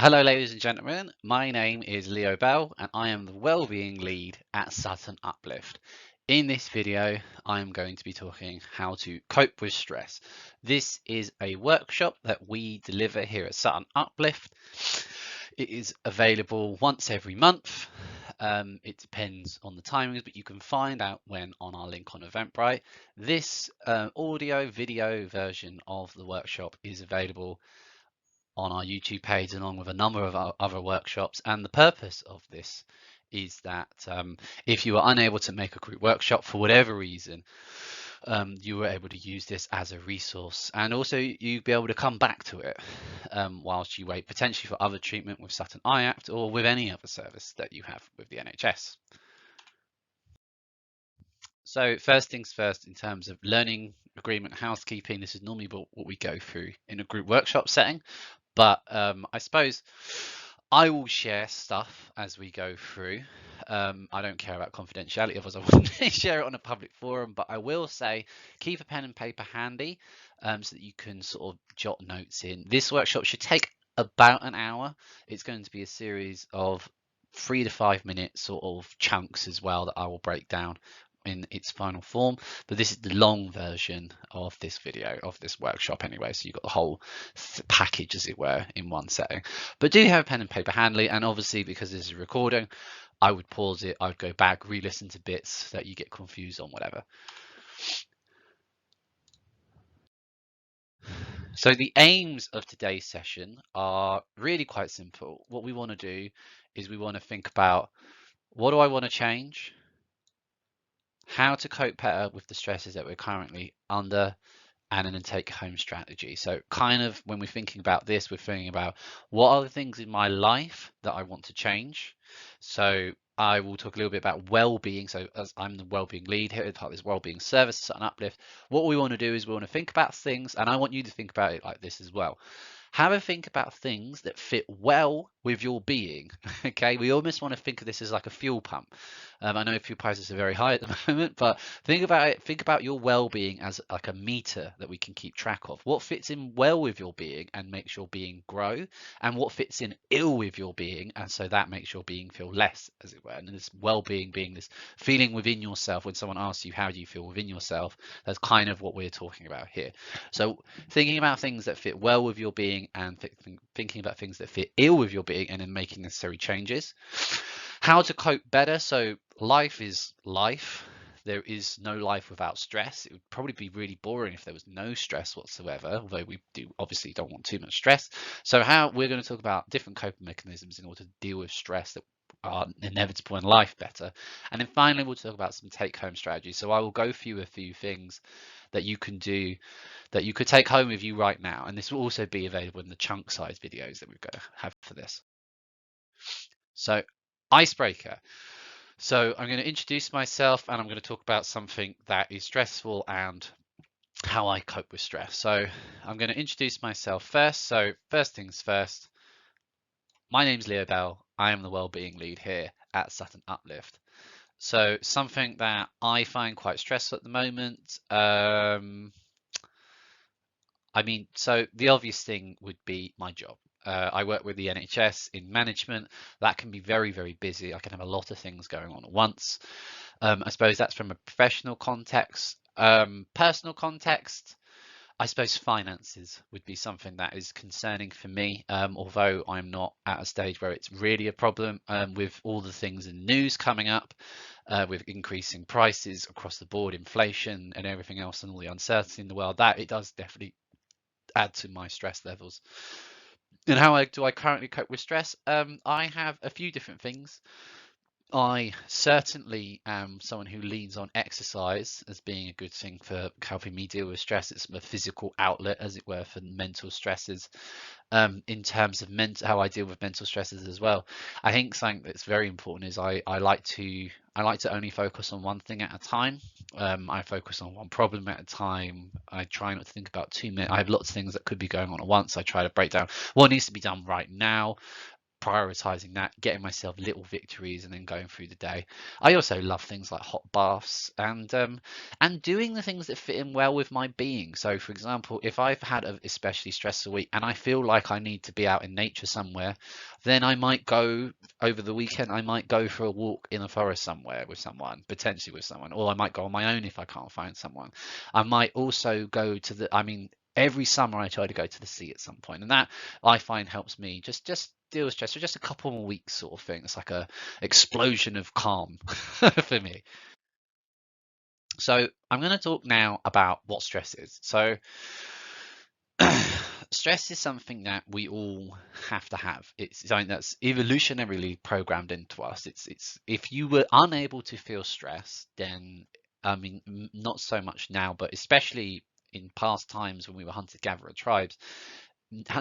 Hello, ladies and gentlemen. My name is Leo Bell, and I am the Wellbeing Lead at Sutton Uplift. In this video, I am going to be talking how to cope with stress. This is a workshop that we deliver here at Sutton Uplift. It is available once every month. It depends on the timings, but you can find out when on our link on Eventbrite. This audio video version of the workshop is available on our YouTube page along with a number of our other workshops, and the purpose of this is that if you are unable to make a group workshop for whatever reason, you were able to use this as a resource, and also you'd be able to come back to it whilst you wait potentially for other treatment with Sutton Eye Act or with any other service that you have with the NHS. So first things first, in terms of learning, agreement, housekeeping, this is normally what we go through in a group workshop setting. But I suppose I will share stuff as we go through. I don't care about confidentiality, otherwise I wouldn't share it on a public forum. But I will say, keep a pen and paper handy so that you can sort of jot notes in. This workshop should take about an hour. It's going to be a series of 3 to 5 minute sort of chunks as well that I will break down in its final form, but this is the long version of this video, of this workshop anyway, so you've got the whole package, as it were, in one setting. But do have a pen and paper handy, and obviously because this is a recording, I would pause it, I would go back, re-listen to bits that you get confused on, whatever. So the aims of today's session are really quite simple. What we want to do is we want to think about, what do I want to change? How to cope better with the stresses that we're currently under, and then take home strategy. So kind of when we're thinking about this, we're thinking about what are the things in my life that I want to change. So I will talk a little bit about well-being. So as I'm the well-being lead here, part of this well-being service, an uplift, what we want to do is we want to think about things, and I want you to think about it like this as well. Have a think about things that fit well with your being. Okay, we almost want to think of this as like a fuel pump. I know fuel prices are very high at the moment, but think about it. Think about your well-being as like a meter that we can keep track of. What fits in well with your being and makes your being grow, and what fits in ill with your being, and so that makes your being feel less, as it were. And this well-being being this feeling within yourself. When someone asks you how do you feel within yourself, that's kind of what we're talking about here. So thinking about things that fit well with your being, and thinking about things that fit ill with your being, and then making necessary changes. How to cope better. So life is life. There is no life without stress. It would probably be really boring if there was no stress whatsoever, although we do obviously don't want too much stress. So how we're going to talk about different coping mechanisms in order to deal with stress that are inevitable in life better. And then finally, we'll talk about some take-home strategies. So I will go through a few things that you can do that you could take home with you right now. And this will also be available in the chunk size videos that we're going to have for this. So icebreaker. So I'm going to introduce myself, and I'm going to talk about something that is stressful and how I cope with stress. So I'm going to introduce myself first. So first things first, my name's Leo Bell. I am the Wellbeing Lead here at Sutton Uplift. So something that I find quite stressful at the moment, so the obvious thing would be my job. I work with the NHS in management. That can be very, very busy. I can have a lot of things going on at once. I suppose that's from a professional context. Personal context, I suppose finances would be something that is concerning for me, although I'm not at a stage where it's really a problem with all the things in the news coming up, with increasing prices across the board, inflation and everything else, and all the uncertainty in the world. That it does definitely add to my stress levels. And how do I currently cope with stress? I have a few different things. I certainly am someone who leans on exercise as being a good thing for helping me deal with stress. It's a physical outlet, as it were, for mental stresses. In terms of how I deal with mental stresses as well, I think something that's very important is I like to only focus on one thing at a time. I focus on one problem at a time. I try not to think about too many. I have lots of things that could be going on at once. I try to break down what needs to be done right now. prioritizing that, getting myself little victories, and then going through the day. I also love things like hot baths and doing the things that fit in well with my being. So, for example, if I've had an especially stressful week and I feel like I need to be out in nature somewhere, then I might go over the weekend. I might go for a walk in a forest somewhere with someone, potentially with someone, or I might go on my own if I can't find someone. I might also go to every summer I try to go to the sea at some point, and that I find helps me just deal with stress for just a couple more weeks, sort of thing. It's like a explosion of calm for me. So I'm going to talk now about what stress is. So stress is something that we all have to have. It's something that's evolutionarily programmed into us. It's if you were unable to feel stress, then I mean, not so much now, but especially in past times when we were hunter-gatherer tribes,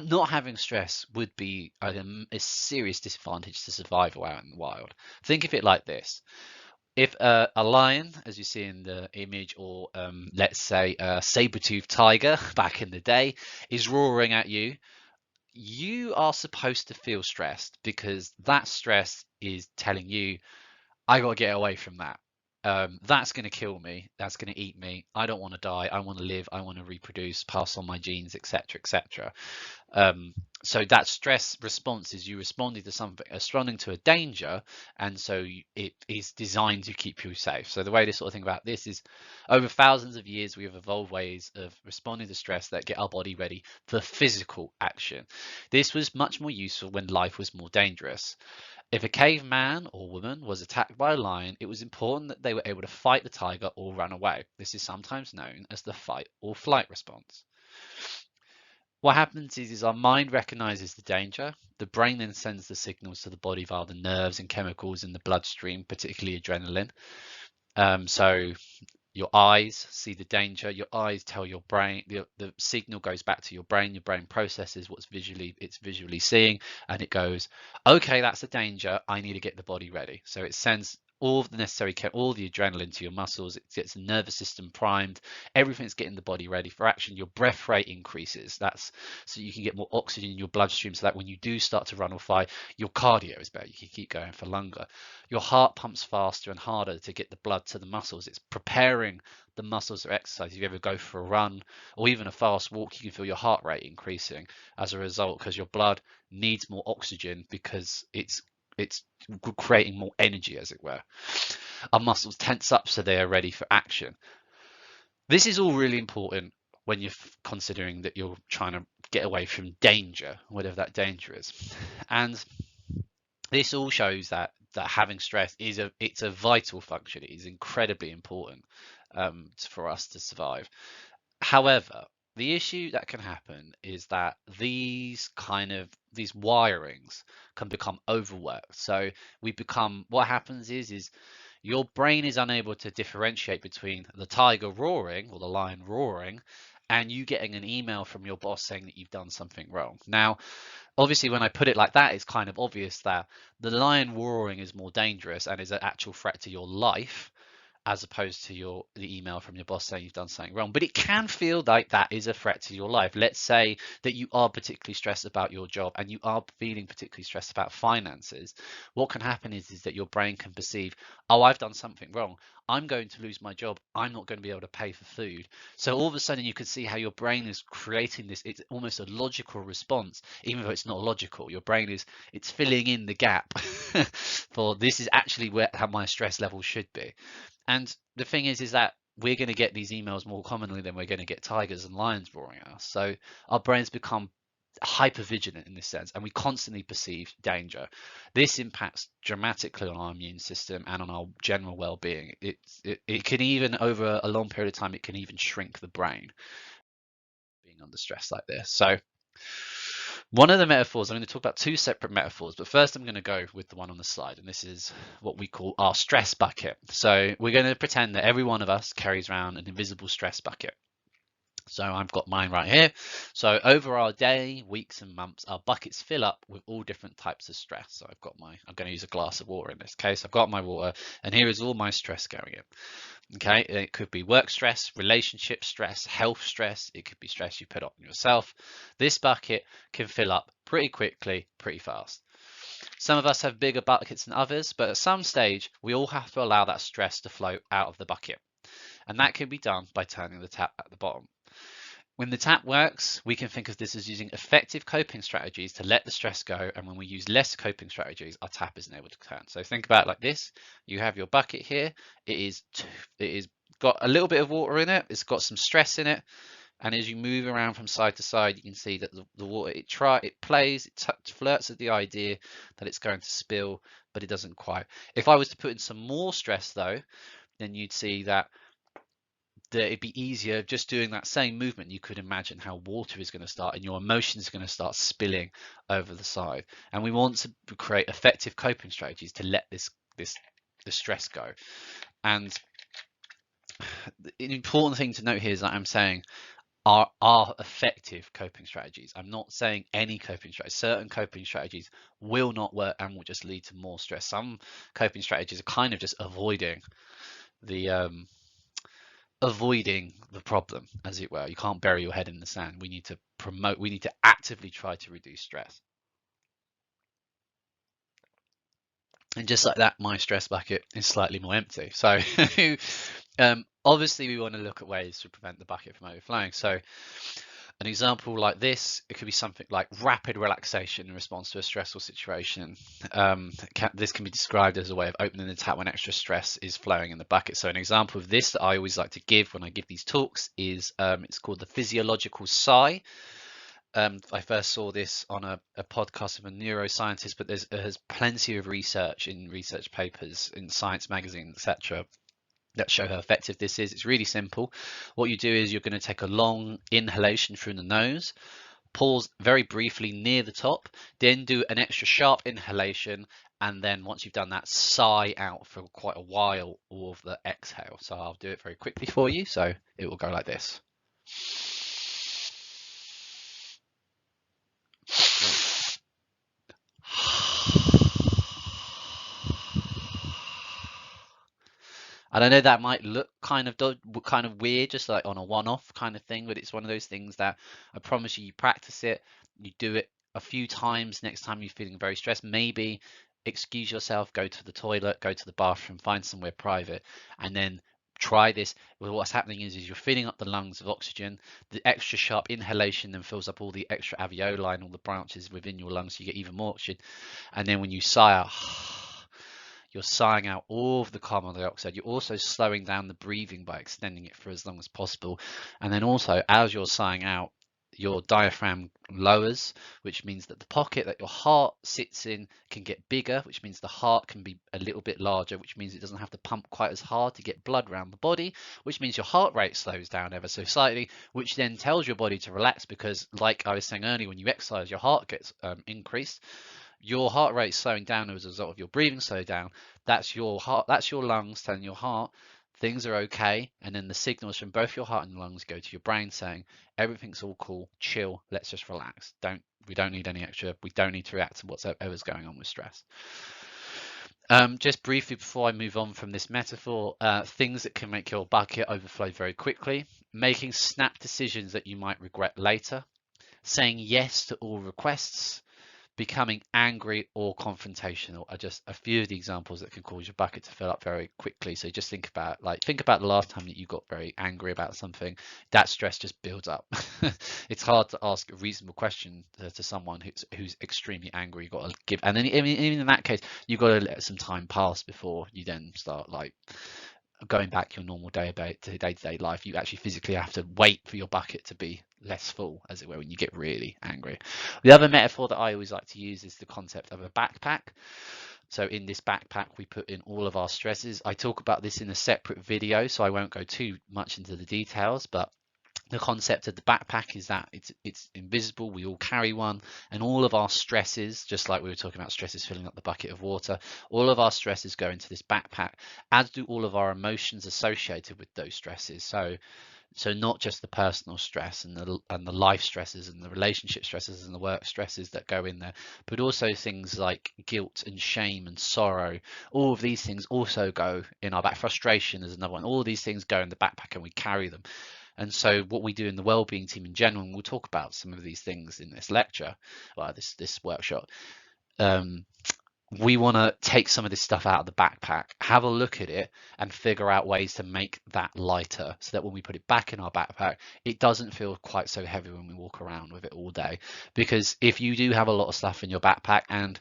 not having stress would be a serious disadvantage to survival out in the wild. Think of it like this. If a lion, as you see in the image, or let's say a saber-toothed tiger back in the day, is roaring at you, you are supposed to feel stressed because that stress is telling you, I got to get away from that. That's going to kill me. That's going to eat me. I don't want to die. I want to live. I want to reproduce, pass on my genes, etc., etc. So that stress response is you responding to something, responding to a danger, and so it is designed to keep you safe. So the way to sort of think about this is, over thousands of years, we have evolved ways of responding to stress that get our body ready for physical action. This was much more useful when life was more dangerous. If a caveman or woman was attacked by a lion, it was important that they were able to fight the tiger or run away. This is sometimes known as the fight or flight response. What happens is our mind recognizes the danger. The brain then sends the signals to the body via the nerves and chemicals in the bloodstream, particularly adrenaline. So your eyes see the danger. Your eyes tell your brain, the signal goes back to your brain. Your brain processes it's visually seeing, and it goes, okay, that's a danger. I need to get the body ready. So it sends all the necessary, all the adrenaline to your muscles. It gets the nervous system primed. Everything's getting the body ready for action. Your breath rate increases. That's so you can get more oxygen in your bloodstream, so that when you do start to run or fly, your cardio is better. You can keep going for longer. Your heart pumps faster and harder to get the blood to the muscles. It's preparing the muscles for exercise. If you ever go for a run or even a fast walk, you can feel your heart rate increasing as a result, because your blood needs more oxygen because it's creating more energy, as it were. Our muscles tense up so they are ready for action. This is all really important when you're considering that you're trying to get away from danger, whatever that danger is. And this all shows that having stress is a vital function. It is incredibly important for us to survive. However, the issue that can happen is that these wirings can become overworked. So what happens is your brain is unable to differentiate between the tiger roaring or the lion roaring and you getting an email from your boss saying that you've done something wrong. Now, obviously, when I put it like that, it's kind of obvious that the lion roaring is more dangerous and is an actual threat to your life, as opposed to the email from your boss saying you've done something wrong. But it can feel like that is a threat to your life. Let's say that you are particularly stressed about your job and you are feeling particularly stressed about finances. What can happen is that your brain can perceive, oh, I've done something wrong. I'm going to lose my job. I'm not going to be able to pay for food. So all of a sudden you can see how your brain is creating this. It's almost a logical response, even though it's not logical. Your brain it's filling in the gap for this is actually how my stress level should be. And the thing is that we're going to get these emails more commonly than we're going to get tigers and lions roaring at us. So our brains become hyper vigilant in this sense, and we constantly perceive danger. This impacts dramatically on our immune system and on our general well-being. It can even, over a long period of time, it can even shrink the brain being under stress like this. So one of the metaphors, I'm going to talk about two separate metaphors, but first I'm going to go with the one on the slide, and this is what we call our stress bucket. So we're going to pretend that every one of us carries around an invisible stress bucket. So I've got mine right here. So over our day, weeks and months, our buckets fill up with all different types of stress. So I'm going to use a glass of water in this case. I've got my water, and here is all my stress going in. Okay, it could be work stress, relationship stress, health stress. It could be stress you put on yourself. This bucket can fill up pretty quickly, pretty fast. Some of us have bigger buckets than others, but at some stage, we all have to allow that stress to flow out of the bucket. And that can be done by turning the tap at the bottom. When the tap works, we can think of this as using effective coping strategies to let the stress go. And when we use less coping strategies, our tap isn't able to turn. So think about it like this. You have your bucket here. It is got a little bit of water in it. It's got some stress in it. And as you move around from side to side, you can see that the water, it plays, it flirts with the idea that it's going to spill, but it doesn't quite. If I was to put in some more stress though, then you'd see that it'd be easier just doing that same movement. You could imagine how water is going to start and your emotions are going to start spilling over the side. And we want to create effective coping strategies to let the stress go. And the important thing to note here is that I'm saying are effective coping strategies. I'm not saying any coping strategies. Certain coping strategies will not work and will just lead to more stress. Some coping strategies are kind of just avoiding the problem, as it were. You can't bury your head in the sand. We need to actively try to reduce stress. And just like that, my stress bucket is slightly more empty. So obviously we want to look at ways to prevent the bucket from overflowing. So an example like this, it could be something like rapid relaxation in response to a stressful situation. This can be described as a way of opening the tap when extra stress is flowing in the bucket. So an example of this that I always like to give when I give these talks is it's called the physiological sigh. I first saw this on a podcast of a neuroscientist, but there's plenty of research in research papers in Science magazine, etc., that show how effective this is. It's really simple. What you do is you're going to take a long inhalation through the nose, pause very briefly near the top, then do an extra sharp inhalation, and then once you've done that, sigh out for quite a while all of the exhale. So I'll do it very quickly for you. So it will go like this. And I know that might look kind of weird, just like on a one-off kind of thing, but it's one of those things that I promise you, you practice it, you do it a few times. Next time you're feeling very stressed, maybe excuse yourself, go to the toilet, go to the bathroom, find somewhere private, and then try this. Well, what's happening is you're filling up the lungs of oxygen. The extra sharp inhalation then fills up all the extra alveoli and all the branches within your lungs, so you get even more oxygen. And then when you sigh out, you're sighing out all of the carbon dioxide. You're also slowing down the breathing by extending it for as long as possible. And then also, as you're sighing out, your diaphragm lowers, which means that the pocket that your heart sits in can get bigger, which means the heart can be a little bit larger, which means it doesn't have to pump quite as hard to get blood around the body, which means your heart rate slows down ever so slightly, which then tells your body to relax because, like I was saying earlier, when you exercise, your heart gets increased. Your heart rate slowing down as a result of your breathing slow down. That's your heart, that's your lungs telling your heart things are okay, and then the signals from both your heart and your lungs go to your brain saying everything's all cool, chill, let's just relax. We don't need any extra, we don't need to react to whatever's going on with stress. Just briefly before I move on from this metaphor, things that can make your bucket overflow very quickly: making snap decisions that you might regret later, saying yes to all requests, becoming angry or confrontational are just a few of the examples that can cause your bucket to fill up very quickly. So just think about the last time that you got very angry about something. That stress just builds up. It's hard to ask a reasonable question to someone who's extremely angry. You've got to give, and then even in that case, you've got to let some time pass before you then start going back your normal day-to-day life. You actually physically have to wait for your bucket to be less full, as it were, when you get really angry. The other metaphor that I always like to use is the concept of a backpack. So in this backpack, we put in all of our stresses. I talk about this in a separate video, so I won't go too much into the details, but the concept of the backpack is that it's invisible. We all carry one, and all of our stresses, just like we were talking about stresses filling up the bucket of water, all of our stresses go into this backpack, as do all of our emotions associated with those stresses. So not just the personal stress and the life stresses and the relationship stresses and the work stresses that go in there, but also things like guilt and shame and sorrow. All of these things also go in our back. Frustration is another one. All of these things go in the backpack and we carry them. And so what we do in the wellbeing team in general, and we'll talk about some of these things in this lecture, this workshop, we want to take some of this stuff out of the backpack, have a look at it, and figure out ways to make that lighter so that when we put it back in our backpack, it doesn't feel quite so heavy when we walk around with it all day. Because if you do have a lot of stuff in your backpack and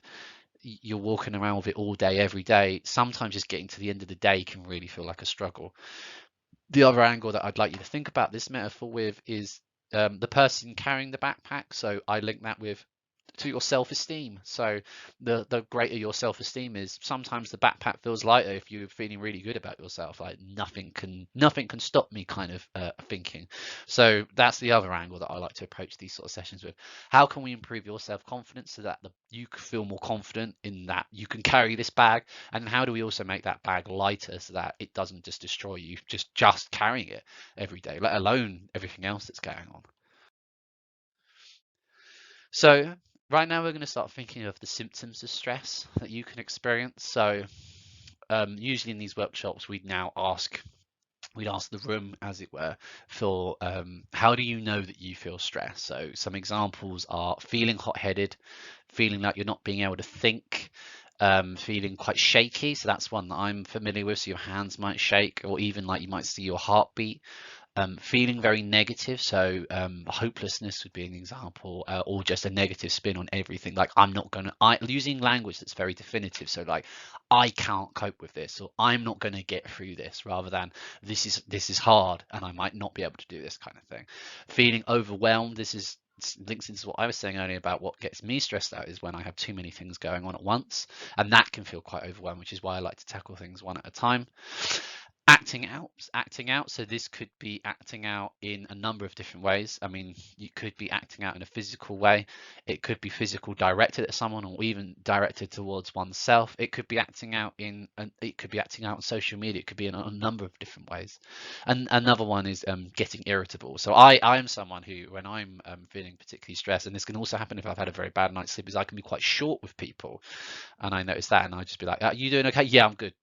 you're walking around with it all day, every day, sometimes just getting to the end of the day can really feel like a struggle. The other angle that I'd like you to think about this metaphor with is the person carrying the backpack. So I link that with to your self-esteem. So the greater your self-esteem is, sometimes the backpack feels lighter if you're feeling really good about yourself, like nothing can stop me kind of thinking. So that's the other angle that I like to approach these sort of sessions with. How can we improve your self-confidence so that you can feel more confident in that you can carry this bag, and how do we also make that bag lighter so that it doesn't just destroy you just carrying it every day, let alone everything else that's going on. So right now we're going to start thinking of the symptoms of stress that you can experience. So usually in these workshops, we'd ask the room, as it were, for how do you know that you feel stressed? So some examples are feeling hot-headed, feeling like you're not being able to think, feeling quite shaky. So that's one that I'm familiar with. So your hands might shake, or even like you might see your heartbeat. Feeling very negative, so hopelessness would be an example, or just a negative spin on everything. Like using language that's very definitive. So like, I can't cope with this, or I'm not going to get through this, rather than this is hard and I might not be able to do this kind of thing. Feeling overwhelmed. This links into what I was saying earlier about what gets me stressed out is when I have too many things going on at once, and that can feel quite overwhelming, which is why I like to tackle things one at a time. Acting out, so this could be acting out in a number of different ways. I mean, you could be acting out in a physical way, it could be physical directed at someone, or even directed towards oneself. It could be acting out on social media. It could be in a number of different ways. And another one is getting irritable. So I am someone who, when I'm feeling particularly stressed, and this can also happen if I've had a very bad night's sleep, is I can be quite short with people, and I notice that, and I just be like, are you doing okay? Yeah, I'm good,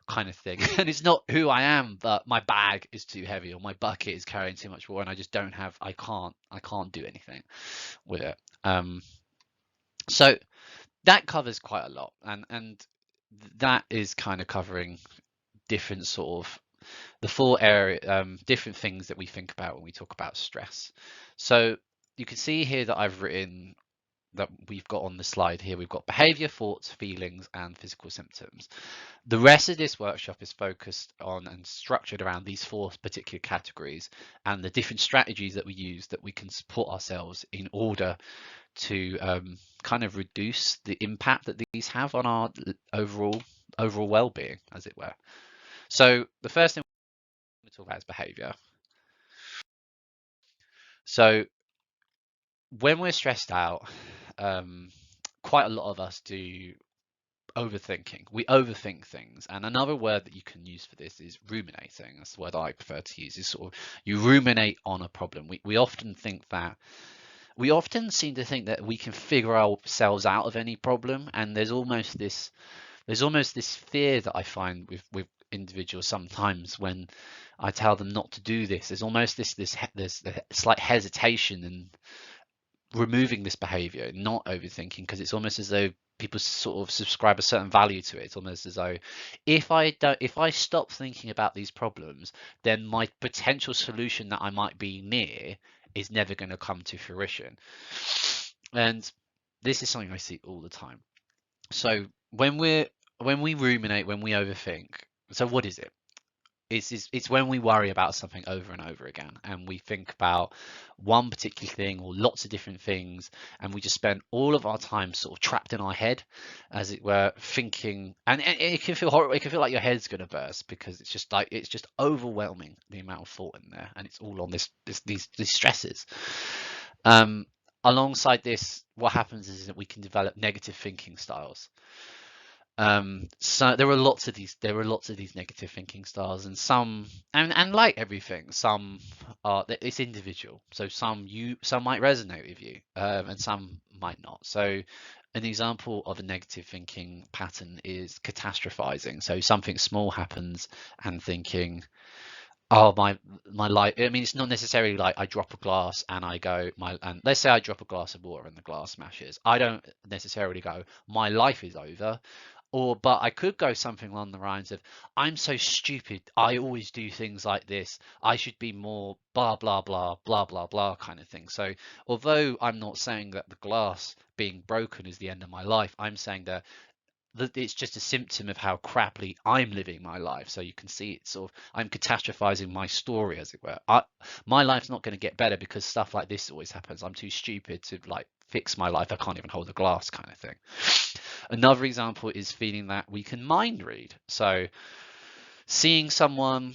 kind of thing. And it's not who I am, but my bag is too heavy, or my bucket is carrying too much water, and I just don't have I can't do anything with it. So that covers quite a lot, and that is kind of covering different sort of the four area different things that we think about when we talk about stress. So you can see here that I've written that we've got on the slide here, we've got behavior, thoughts, feelings, and physical symptoms. The rest of this workshop is focused on and structured around these four particular categories, and the different strategies that we use that we can support ourselves in order to kind of reduce the impact that these have on our overall well-being, as it were. So the first thing we're going to talk about is behavior. So when we're stressed out, quite a lot of us do overthinking. We overthink things. And another word that you can use for this is ruminating. That's the word I prefer to use, is sort of you ruminate on a problem. We often seem to think that we can figure ourselves out of any problem, and there's almost this fear that I find with individuals sometimes when I tell them not to do this. There's almost this slight hesitation in removing this behavior, not overthinking, because it's almost as though people sort of subscribe a certain value to it. It's almost as though if I stop thinking about these problems, then my potential solution that I might be near is never going to come to fruition. And this is something I see all the time. So when we ruminate, when we overthink, so what is it? It's when we worry about something over and over again, and we think about one particular thing or lots of different things, and we just spend all of our time sort of trapped in our head, as it were, thinking. And it can feel horrible. It can feel like your head's going to burst, because it's just overwhelming, the amount of thought in there, and it's all on these stresses. Alongside this, what happens is that we can develop negative thinking styles. So there are lots of these negative thinking styles, and some, and like everything, some are, it's individual. So some might resonate with you, and some might not. So an example of a negative thinking pattern is catastrophizing. So something small happens and thinking, Oh, my life. I mean, it's not necessarily like I drop a glass and I go and let's say I drop a glass of water and the glass smashes. I don't necessarily go, my life is over. Or, but I could go something along the lines of, I'm so stupid. I always do things like this. I should be more blah, blah, blah, blah, blah, blah kind of thing. So, although I'm not saying that the glass being broken is the end of my life, I'm saying that it's just a symptom of how crappily I'm living my life. So you can see it's sort of, I'm catastrophizing my story, as it were. My life's not going to get better because stuff like this always happens. I'm too stupid to like fix my life. I can't even hold a glass kind of thing. Another example is feeling that we can mind read. So seeing someone,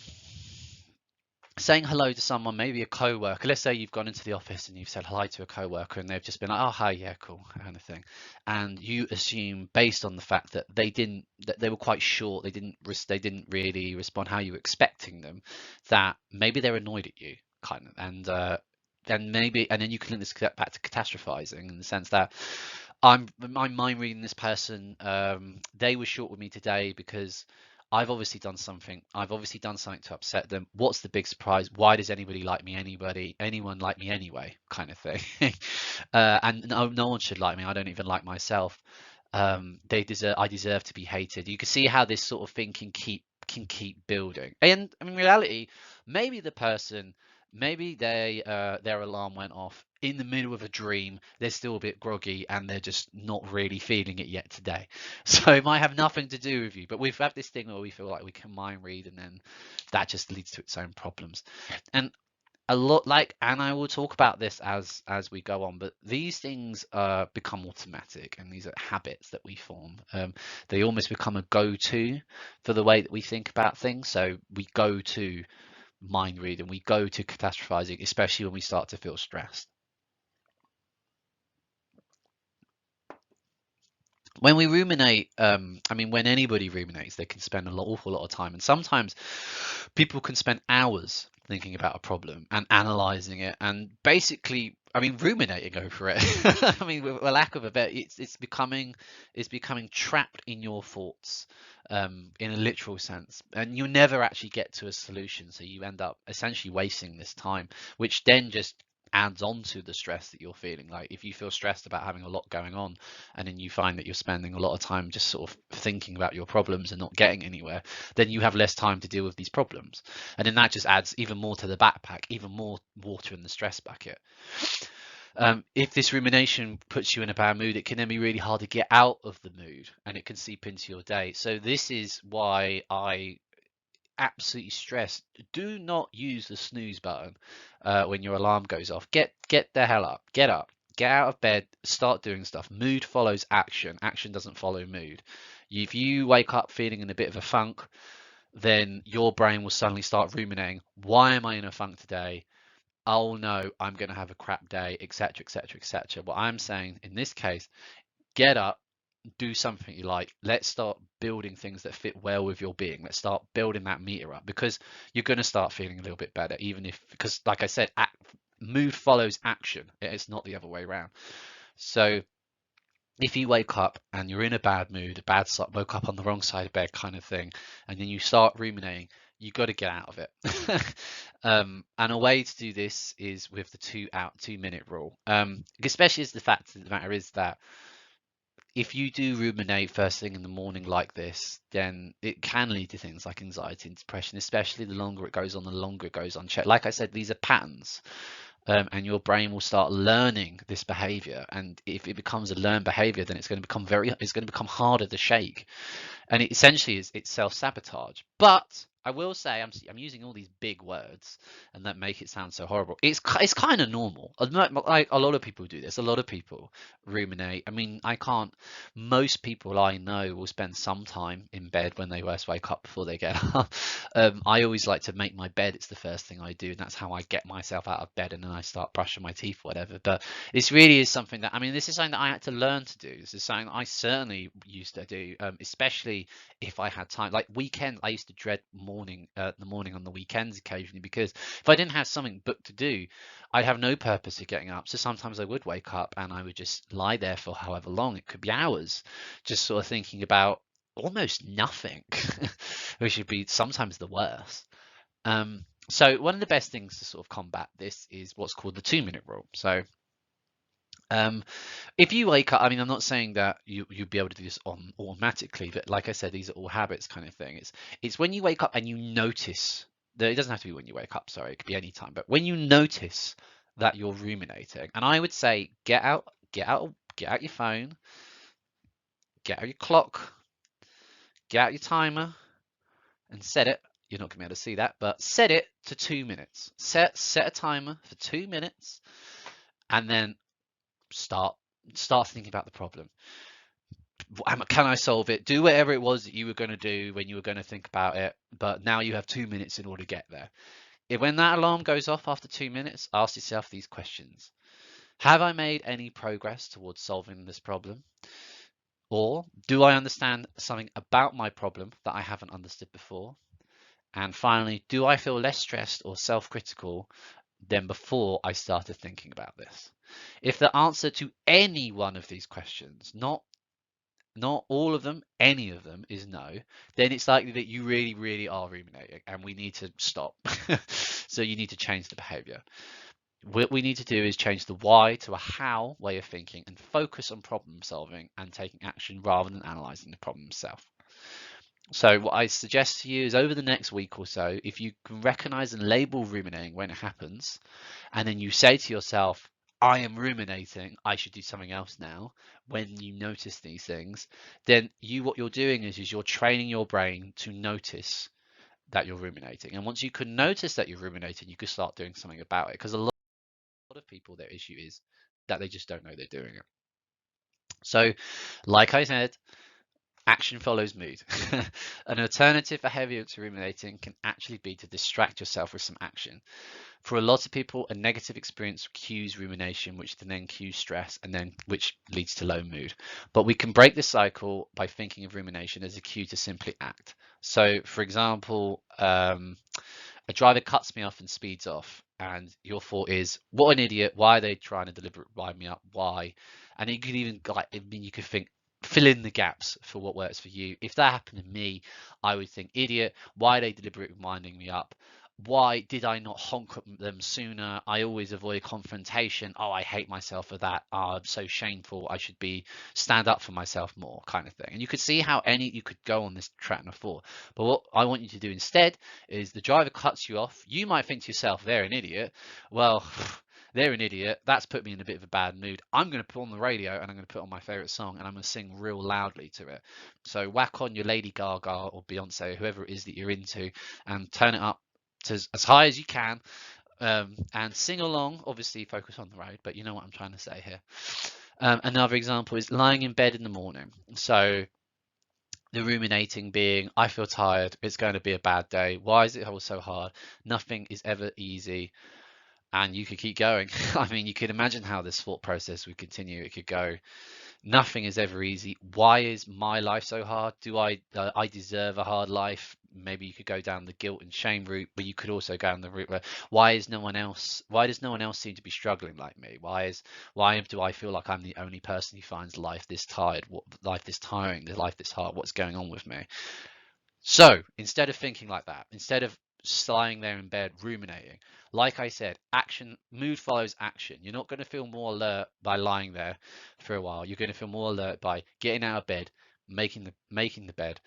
saying hello to someone, maybe a co-worker. Let's say you've gone into the office and you've said hello to a co-worker and they've just been like, oh, hi, yeah, cool, kind of thing. And you assume, based on the fact that that they were quite short, they didn't really respond how you were expecting them, that maybe they're annoyed at you, kind of. And maybe, and then you can link this back to catastrophizing in the sense that I'm mind reading this person. They were short with me today because I've obviously done something. I've obviously done something to upset them. What's the big surprise? Why does anybody like me? Anyone like me anyway? Kind of thing. And no one should like me. I don't even like myself. I deserve to be hated. You can see how this sort of thing can keep building. And in reality, maybe the person, maybe their alarm went off in the middle of a dream. They're still a bit groggy and they're just not really feeling it yet today. So it might have nothing to do with you, but we've had this thing where we feel like we can mind read, and then that just leads to its own problems. And a lot like, and I will talk about this as we go on, but these things become automatic, and these are habits that we form. They almost become a go-to for the way that we think about things. So we go to mind read and we go to catastrophizing, especially when we start to feel stressed. When we ruminate, I mean, when anybody ruminates, they can spend awful lot of time, and sometimes people can spend hours thinking about a problem and analyzing it, and basically, I mean, ruminating over it. I mean, with a lack of a better, it's becoming trapped in your thoughts, in a literal sense, and you never actually get to a solution. So you end up essentially wasting this time, which then just adds on to the stress that you're feeling. Like if you feel stressed about having a lot going on, and then you find that you're spending a lot of time just sort of thinking about your problems and not getting anywhere, then you have less time to deal with these problems. And then that just adds even more to the backpack, even more water in the stress bucket. If this rumination puts you in a bad mood, it can then be really hard to get out of the mood, and it can seep into your day. So this is why I absolutely stress, do not use the snooze button when your alarm goes off. Get the hell up, get out of bed, start doing stuff. Mood follows action, action doesn't follow mood. If you wake up feeling in a bit of a funk, then your brain will suddenly start ruminating, why am I in a funk today? Oh no, I'm going to have a crap day, etc, etc, etc. What I'm saying in this case, get up, do something you like. Let's start building things that fit well with your being. Let's start building that meter up, because you're going to start feeling a little bit better, even if, because like I said, mood follows action. It's not the other way around. So if you wake up and you're in a bad mood, woke up on the wrong side of bed kind of thing, and then you start ruminating, you got to get out of it. And a way to do this is with the 2 minute rule. Especially as the fact of the matter is that if you do ruminate first thing in the morning like this, then it can lead to things like anxiety and depression, especially the longer it goes on, the longer it goes unchecked. Like I said, these are patterns, and your brain will start learning this behavior. And if it becomes a learned behavior, then it's going to become harder to shake. And it essentially is, it's self-sabotage. But I will say, I'm using all these big words and that make it sound so horrible. It's kind of normal. Like a lot of people do this. A lot of people ruminate. I mean, I can't. Most people I know will spend some time in bed when they first wake up before they get up. I always like to make my bed. It's the first thing I do, and that's how I get myself out of bed, and then I start brushing my teeth, whatever. But this really is something that, I mean, this is something that I had to learn to do. This is something that I certainly used to do, especially if I had time. Like weekend, I used to dread the morning on the weekends occasionally, because if I didn't have something booked to do, I'd have no purpose of getting up. So sometimes I would wake up and I would just lie there for however long, it could be hours, just sort of thinking about almost nothing, which would be sometimes the worst. So one of the best things to sort of combat this is what's called the 2-minute rule. So if you wake up, I mean, I'm not saying that you'd be able to do this on automatically, but like I said, these are all habits kind of thing. It's when you wake up and you notice that it doesn't have to be when you wake up, sorry, it could be any time, but when you notice that you're ruminating, and I would say get out your phone, get out your clock, get out your timer, and set it. You're not gonna be able to see that, but set it to 2 minutes. Set a timer for 2 minutes, and then start thinking about the problem. Can I solve it? Do whatever it was that you were going to do when you were going to think about it, but now you have 2 minutes in order to get there. When that alarm goes off after 2 minutes, ask yourself these questions. Have I made any progress towards solving this problem? Or do I understand something about my problem that I haven't understood before? And finally, do I feel less stressed or self-critical than before I started thinking about this? If the answer to any one of these questions, not all of them, any of them is no, then it's likely that you really, really are ruminating and we need to stop. So you need to change the behavior. What we need to do is change the why to a how way of thinking and focus on problem solving and taking action rather than analyzing the problem itself. So what I suggest to you is over the next week or so, if you can recognize and label ruminating when it happens, and then you say to yourself, I am ruminating, I should do something else now, when you notice these things, then what you're doing is you're training your brain to notice that you're ruminating. And once you can notice that you're ruminating, you can start doing something about it. Because a lot of people, their issue is that they just don't know they're doing it. So, like I said, action follows mood. An alternative behavior to ruminating can actually be to distract yourself with some action. For a lot of people, a negative experience cues rumination, which then cues stress, and then which leads to low mood. But we can break this cycle by thinking of rumination as a cue to simply act. So, for example, a driver cuts me off and speeds off, and your thought is, "What an idiot! Why are they trying to deliberately wind me up? Why?" And you could even you could think, fill in the gaps for what works for you. If that happened to me, I would think, idiot, why are they deliberately winding me up? Why did I not honk at them sooner? I always avoid confrontation. Oh, I hate myself for that. Oh, I'm so shameful. I should be stand up for myself more, kind of thing. And you could see how you could go on this track of thought. But what I want you to do instead is the driver cuts you off. You might think to yourself, they're an idiot. Well, they're an idiot. That's put me in a bit of a bad mood. I'm going to put on the radio and I'm going to put on my favorite song and I'm going to sing real loudly to it. So whack on your Lady Gaga or Beyonce, whoever it is that you're into, and turn it up to as high as you can, and sing along. Obviously focus on the road, but you know what I'm trying to say here. Another example is lying in bed in the morning. So the ruminating being, I feel tired, it's going to be a bad day, why is it all so hard, nothing is ever easy, and you could keep going. I mean, you could imagine how this thought process would continue. It could go, nothing is ever easy. Why is my life so hard? Do I deserve a hard life? Maybe you could go down the guilt and shame route, but you could also go down the route where why does no one else seem to be struggling like me? Why do I feel like I'm the only person who finds life this tired, life this tiring, life this hard? What's going on with me? So instead of thinking like that, instead of lying there in bed ruminating, like I said, mood follows action. You're not going to feel more alert by lying there for a while. You're going to feel more alert by getting out of bed, making the bed,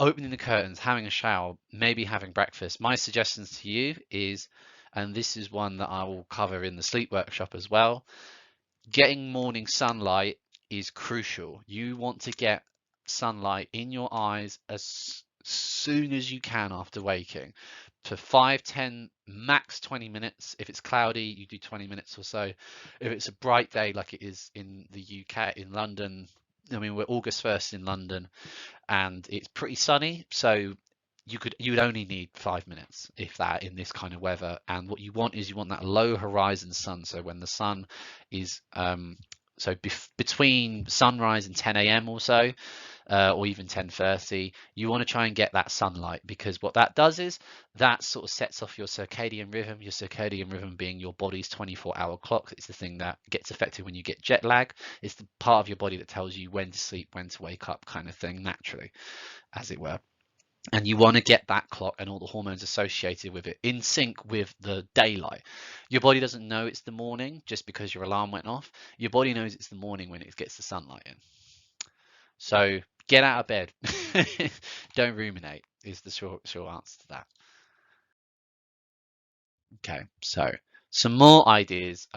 opening the curtains, having a shower, maybe having breakfast. My suggestions to you is, and this is one that I will cover in the sleep workshop as well, getting morning sunlight is crucial. You want to get sunlight in your eyes as soon as you can after waking for 5, 10, max 20 minutes. If it's cloudy, you do 20 minutes or so. If it's a bright day like it is in the UK, in London, I mean, we're August 1st in London and it's pretty sunny, so you would only need 5 minutes, if that, in this kind of weather. And what you want is that low horizon sun. So when the sun is between sunrise and 10 a.m. or so, or even 10:30, you want to try and get that sunlight, because what that does is that sort of sets off your circadian rhythm. Your circadian rhythm being your body's 24-hour clock. It's the thing that gets affected when you get jet lag. It's the part of your body that tells you when to sleep, when to wake up, kind of thing, naturally, as it were. And you want to get that clock and all the hormones associated with it in sync with the daylight. Your body doesn't know it's the morning just because your alarm went off. Your body knows it's the morning when it gets the sunlight in. So get out of bed. Don't ruminate is the short answer to that. Okay, so some more ideas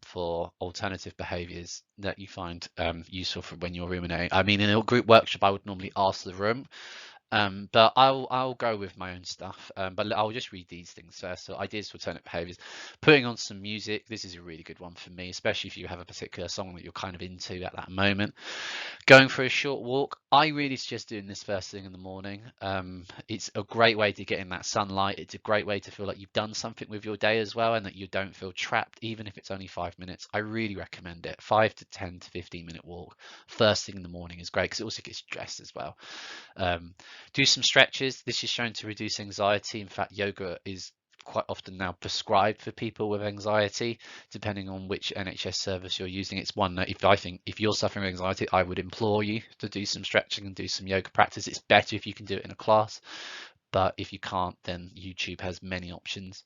for alternative behaviors that you find useful for when you're ruminating. I mean, in a group workshop, I would normally ask the room. But I'll go with my own stuff. But I'll just read these things first. So ideas for alternate behaviors. Putting on some music. This is a really good one for me, especially if you have a particular song that you're kind of into at that moment. Going for a short walk. I really suggest doing this first thing in the morning. It's a great way to get in that sunlight. It's a great way to feel like you've done something with your day as well, and that you don't feel trapped, even if it's only 5 minutes. I really recommend it. 5 to 10 to 15-minute walk first thing in the morning is great because it also gets dressed as well. Do some stretches. This is shown to reduce anxiety. In fact, yoga is quite often now prescribed for people with anxiety, depending on which NHS service you're using. It's one that if I think if you're suffering with anxiety, I would implore you to do some stretching and do some yoga practice. It's better if you can do it in a class, but if you can't, then YouTube has many options.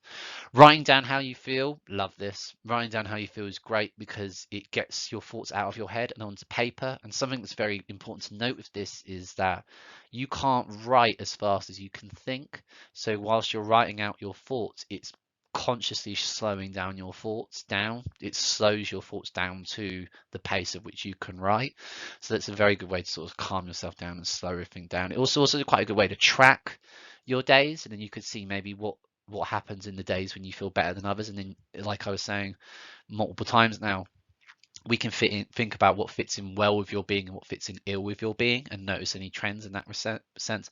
Writing down how you feel, love this. Writing down how you feel is great because it gets your thoughts out of your head and onto paper. And something that's very important to note with this is that you can't write as fast as you can think. So whilst you're writing out your thoughts, it's consciously slowing down your thoughts down. It slows your thoughts down to the pace at which you can write. So that's a very good way to sort of calm yourself down and slow everything down. It also quite a good way to track your days, and then you could see maybe what happens in the days when you feel better than others. And then, like I was saying multiple times now, we can think about what fits in well with your being and what fits in ill with your being, and notice any trends in that sense.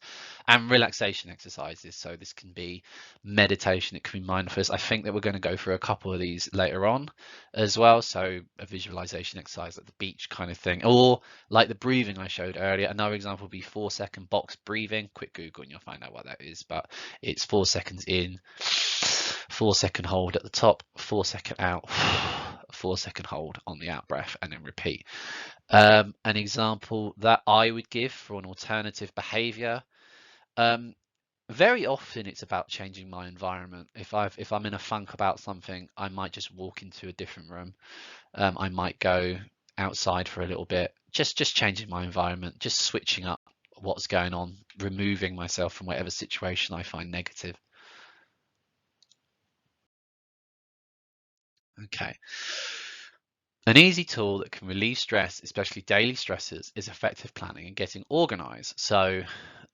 And relaxation exercises, so this can be meditation, it can be mindfulness. I think that we're going to go through a couple of these later on as well, so a visualization exercise at the beach kind of thing, or like the breathing I showed earlier. Another example would be 4-second box breathing. Quick Google and you'll find out what that is, but it's 4 seconds in, 4-second hold at the top, 4-second out, 4-second hold on the out breath, and then repeat. An example that I would give for an alternative behavior, very often it's about changing my environment. If I'm in a funk about something, I might just walk into a different room. I might go outside for a little bit, just changing my environment, just switching up what's going on, removing myself from whatever situation I find negative. Okay. An easy tool that can relieve stress, especially daily stresses, is effective planning and getting organized. So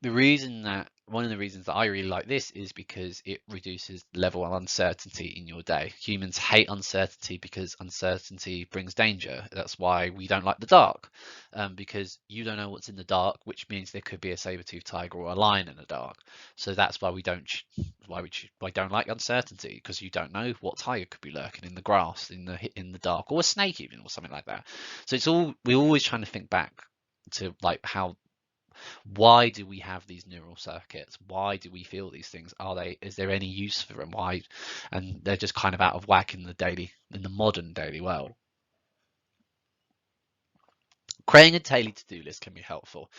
one of the reasons that I really like this is because it reduces the level of uncertainty in your day. Humans hate uncertainty because uncertainty brings danger. That's why we don't like the dark, because you don't know what's in the dark, which means there could be a saber-toothed tiger or a lion in the dark. So that's why we don't like uncertainty, because you don't know what tiger could be lurking in the grass in the dark, or a snake even, or something like that. So we're always trying to think back to like why do we have these neural circuits? Why do we feel these things? Is there any use for them? Why? And they're just kind of out of whack in the modern daily world. Creating a daily to-do list can be helpful.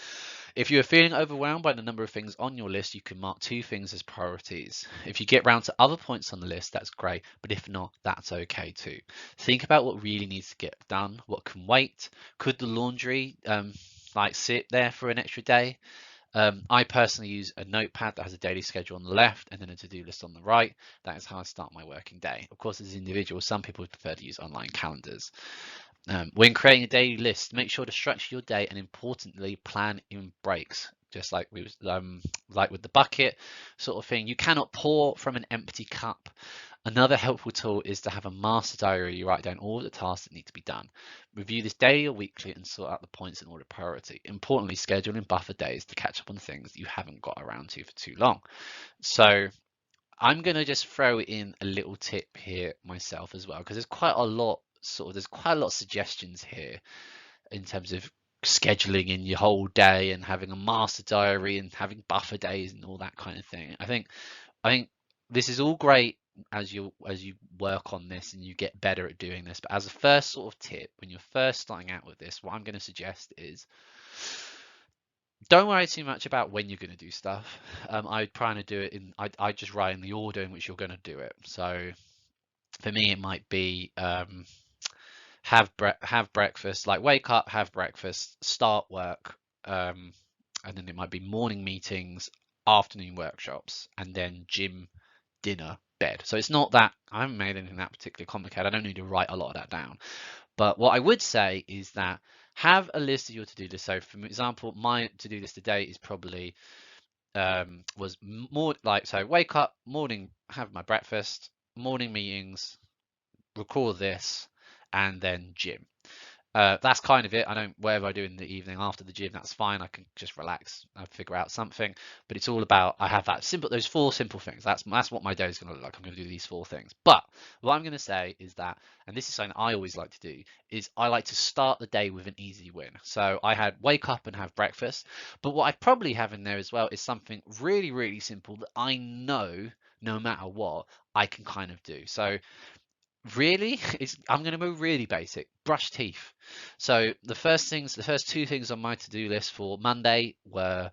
If you are feeling overwhelmed by the number of things on your list, you can mark 2 things as priorities. If you get round to other points on the list, that's great, but if not, that's okay too. Think about what really needs to get done, what can wait. Could the laundry sit there for an extra day? I personally use a notepad that has a daily schedule on the left and then a to-do list on the right. That is how I start my working day. Of course, as individuals, some people prefer to use online calendars. When creating a daily list, make sure to structure your day and importantly, plan in breaks. Just like like with the bucket sort of thing. You cannot pour from an empty cup. Another helpful tool is to have a master diary. You write down all the tasks that need to be done. Review this daily or weekly and sort out the points in order of priority. Importantly, schedule in buffer days to catch up on things that you haven't got around to for too long. So I'm going to just throw in a little tip here myself as well, because there's quite a lot of suggestions here in terms of scheduling in your whole day and having a master diary and having buffer days and all that kind of thing. I think this is all great as you work on this and you get better at doing this. But as a first sort of tip, when you're first starting out with this, what I'm going to suggest is Don't worry too much about when you're going to do stuff. I try to do it I just write in the order in which you're going to do it. So for me, it might be have breakfast, like wake up, have breakfast, start work, and then it might be morning meetings, afternoon workshops, and then gym, dinner, bed. So it's not that I haven't made anything that particularly complicated. I don't need to write a lot of that down. But what I would say is that have a list of your to-do list. So, for example, my to-do list today is probably was more like, so wake up, morning, have my breakfast, morning meetings, record this, and then gym. That's kind of it. I don't, whatever I do in the evening after the gym, that's fine. I can just relax and figure out something. But it's all about, I have that simple, those four simple things. That's what my day is going to look like. I'm going to do these four things. But what I'm going to say is that, and this is something I always like to do, is I like to start the day with an easy win. So I had wake up and have breakfast. But what I probably have in there as well is something really, really simple that I know no matter what, I can kind of do. So really, I'm going to go really basic. Brush teeth. So the first two things on my to-do list for Monday were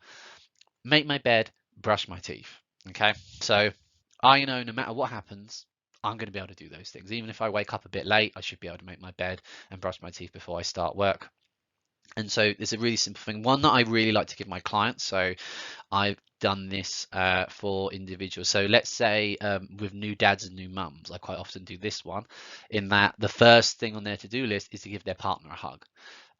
make my bed, brush my teeth. Okay, so I know no matter what happens, I'm going to be able to do those things. Even if I wake up a bit late, I should be able to make my bed and brush my teeth before I start work. And so it's a really simple thing. One that I really like to give my clients. So I've done this for individuals. So let's say with new dads and new mums, I quite often do this one, in that the first thing on their to-do list is to give their partner a hug.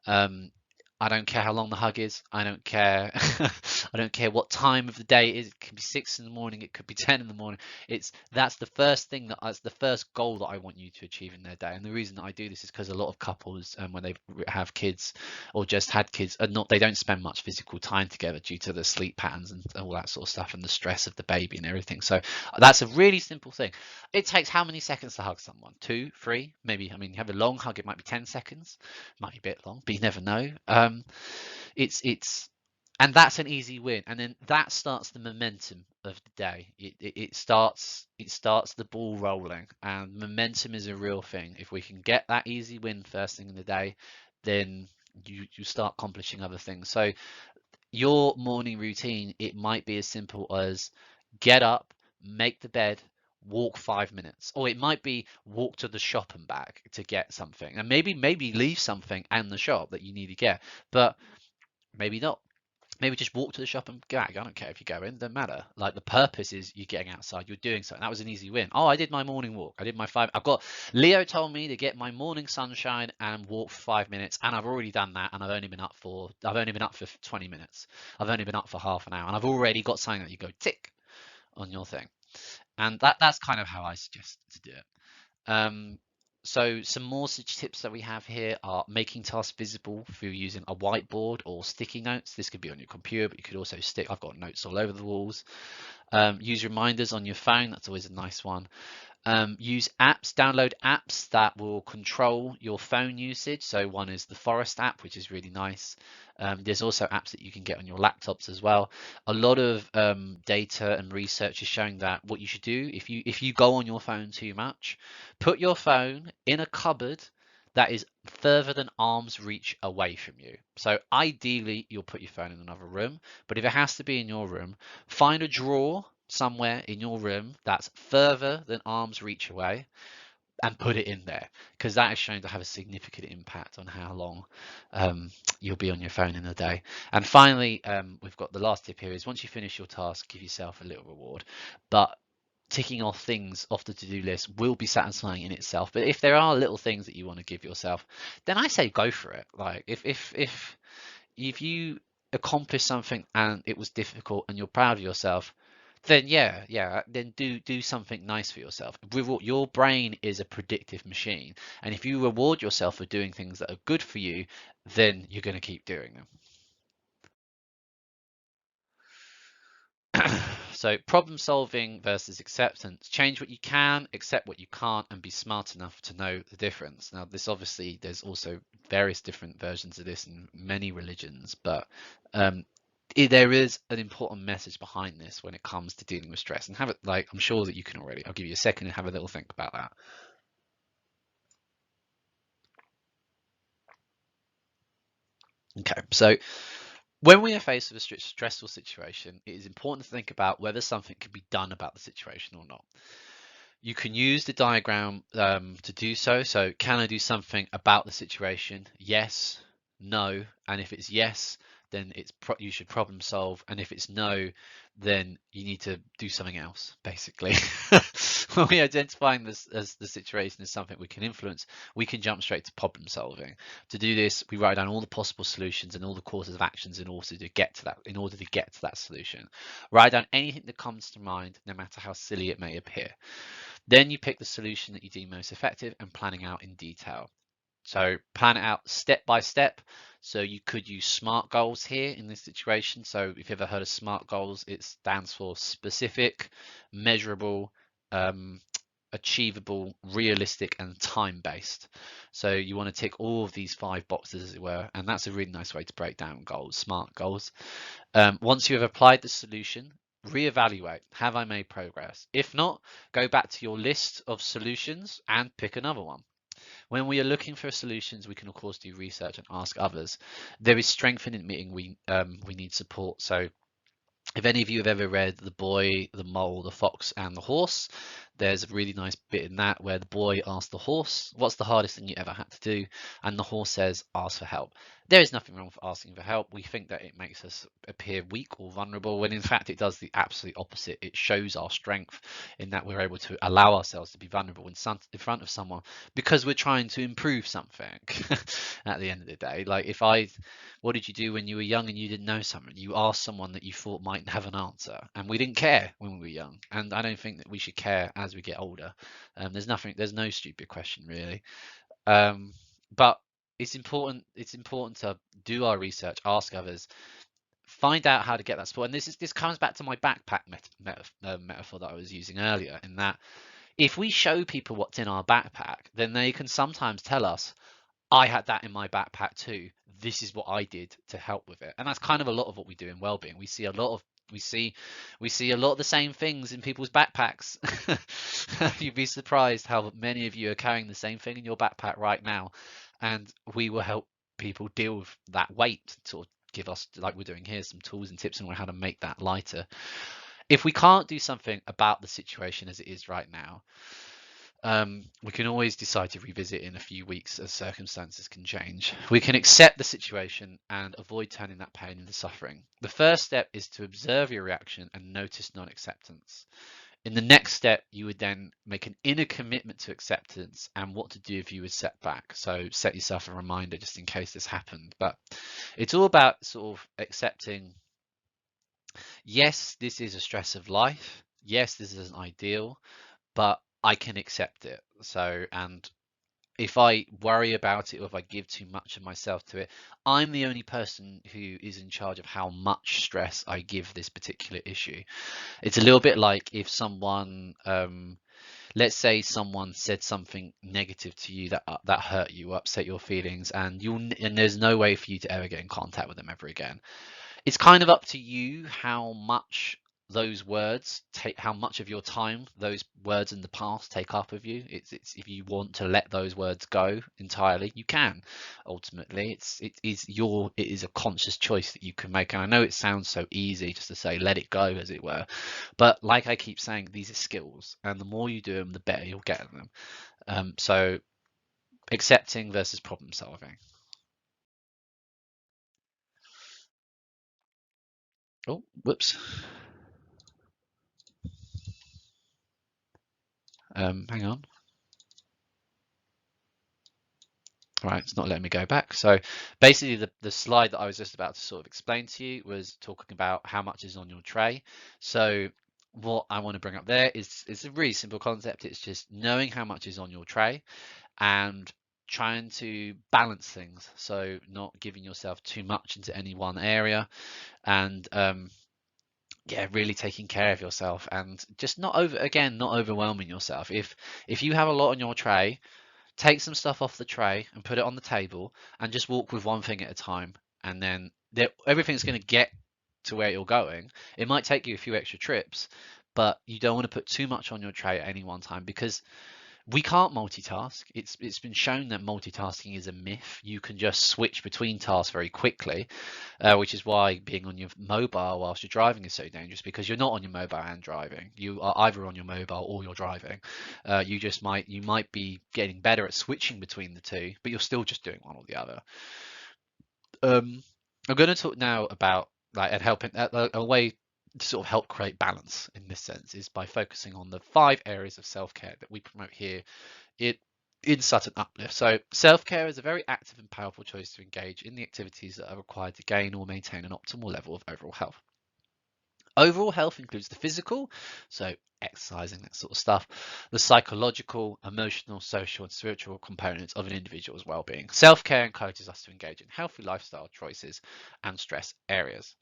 Um, I don't care how long the hug is. I don't care. I don't care what time of the day it is. It can be 6 in the morning. It could be 10 in the morning. That's the first thing that's the first goal that I want you to achieve in their day. And the reason that I do this is because a lot of couples, when they have kids or just had kids, they don't spend much physical time together due to the sleep patterns and all that sort of stuff and the stress of the baby and everything. So that's a really simple thing. It takes how many seconds to hug someone? 2, 3, maybe. I mean, you have a long hug, it might be 10 seconds, might be a bit long, but you never know. It's and that's an easy win, and then that starts the momentum of the day. It starts the ball rolling, and momentum is a real thing. If we can get that easy win first thing in the day, then you start accomplishing other things. So your morning routine, it might be as simple as get up, make the bed, walk 5 minutes, or it might be walk to the shop and back to get something, and maybe leave something in the shop that you need to get, but maybe not. Maybe just walk to the shop and go back. I don't care if you go in, doesn't matter. Like the purpose is you're getting outside, you're doing something. That was an easy win. Oh, I did my morning walk. I did my five. Leo told me to get my morning sunshine and walk for 5 minutes, and I've already done that. And I've only been up for 20 minutes. I've only been up for half an hour, and I've already got something that you go tick on your thing. And that's kind of how I suggest to do it. Um, so some more such tips that we have here are making tasks visible through using a whiteboard or sticky notes. This could be on your computer, but you could also I've got notes all over the walls. Use reminders on your phone. That's always a nice one. Use apps, download apps that will control your phone usage. So one is the Forest app, which is really nice. There's also apps that you can get on your laptops as well. A lot of data and research is showing that what you should do if you go on your phone too much, put your phone in a cupboard that is further than arm's reach away from you. So ideally, you'll put your phone in another room, but if it has to be in your room, find a drawer somewhere in your room that's further than arm's reach away and put it in there, because that is shown to have a significant impact on how long you'll be on your phone in a day. And finally, we've got the last tip here is once you finish your task, give yourself a little reward. But ticking off things off the to-do list will be satisfying in itself, but if there are little things that you want to give yourself, then I say go for it. Like if you accomplish something and it was difficult and you're proud of yourself, then then do something nice for yourself. Your brain is a predictive machine, and if you reward yourself for doing things that are good for you, then you're going to keep doing them. So problem solving versus acceptance. Change what you can, accept what you can't, and be smart enough to know the difference. Now, this obviously, there's also various different versions of this in many religions, but there is an important message behind this when it comes to dealing with stress. And have it like, I'm sure that you can already. I'll give you a second and have a little think about that. Okay, so When we are faced with a stressful situation, it is important to think about whether something can be done about the situation or not. You can use the diagram to do so. So can I do something about the situation? Yes, no. And if it's yes, then you should problem solve. And if it's no, then you need to do something else, basically. When we identifying this as the situation as something we can influence, we can jump straight to problem solving. To do this, we write down all the possible solutions and all the courses of actions in order to get to that solution. Write down anything that comes to mind, no matter how silly it may appear. Then you pick the solution that you deem most effective and planning out in detail. So plan it out step by step. So you could use SMART goals here in this situation. So if you've ever heard of SMART goals, it stands for specific, measurable, achievable, realistic, and time-based. So you want to tick all of these 5 boxes, as it were, and that's a really nice way to break down goals, SMART goals. Once you have applied the solution, reevaluate. Have I made progress? If not, go back to your list of solutions and pick another one. When we are looking for solutions, we can of course do research and ask others. There is strength in admitting we need support. So if any of you have ever read The Boy, the Mole, the Fox and the Horse, there's a really nice bit in that where the boy asks the horse, what's the hardest thing you ever had to do? And the horse says, ask for help. There is nothing wrong with asking for help. We think that it makes us appear weak or vulnerable, when in fact it does the absolute opposite. It shows our strength in that we're able to allow ourselves to be vulnerable in front of someone because we're trying to improve something at the end of the day. Like what did you do when you were young and you didn't know something? You asked someone that you thought might have an answer, and we didn't care when we were young. And I don't think that we should care as we get older. There's no stupid question really. But it's important. It's important to do our research, ask others, find out how to get that support. And this comes back to my backpack metaphor that I was using earlier. In that, if we show people what's in our backpack, then they can sometimes tell us, I had that in my backpack too. This is what I did to help with it. And that's kind of a lot of what we do in wellbeing. We see a lot of the same things in people's backpacks. You'd be surprised how many of you are carrying the same thing in your backpack right now. And we will help people deal with that weight, sort of give us, like we're doing here, some tools and tips on how to make that lighter. If we can't do something about the situation as it is right now, we can always decide to revisit in a few weeks as circumstances can change. We can accept the situation and avoid turning that pain into suffering. The first step is to observe your reaction and notice non-acceptance. In the next step, you would then make an inner commitment to acceptance and what to do if you were set back. So set yourself a reminder just in case this happened. But it's all about sort of accepting, yes, this is a stress of life. Yes, this isn't ideal, but I can accept it. So, and if I worry about it or if I give too much of myself to it, I'm the only person who is in charge of how much stress I give this particular issue. It's a little bit like if someone, let's say someone said something negative to you that hurt you, upset your feelings, and there's no way for you to ever get in contact with them ever again. It's kind of up to you how much those words take, how much of your time those words in the past take up of you. It's if you want to let those words go entirely, you can. Ultimately, it is a conscious choice that you can make. And I know it sounds so easy just to say let it go, as it were, but like I keep saying, these are skills, and the more you do them, the better you'll get at them. So accepting versus problem solving. Oh, whoops. Hang on. Right, it's not letting me go back. So basically the slide that I was just about to sort of explain to you was talking about how much is on your tray. So what I want to bring up there is it's a really simple concept. It's just knowing how much is on your tray and trying to balance things. So not giving yourself too much into any one area, and yeah, really taking care of yourself and just not overwhelming yourself. If you have a lot on your tray, take some stuff off the tray and put it on the table and just walk with one thing at a time, and then everything's going to get to where you're going. It might take you a few extra trips, but you don't want to put too much on your tray at any one time, because We can't multitask. It's been shown that multitasking is a myth. You can just switch between tasks very quickly, which is why being on your mobile whilst you're driving is so dangerous, because you're not on your mobile and driving. You are either on your mobile or you're driving. You might be getting better at switching between the two, but you're still just doing one or the other. I'm going to talk now about like and helping a way to sort of help create balance in this sense is by focusing on the 5 areas of self-care that we promote here it in Sutton Uplift. So self-care is a very active and powerful choice to engage in the activities that are required to gain or maintain an optimal level of overall health. Overall health includes the physical, so exercising, that sort of stuff, the psychological, emotional, social, and spiritual components of an individual's well-being. Self-care encourages us to engage in healthy lifestyle choices and stress areas.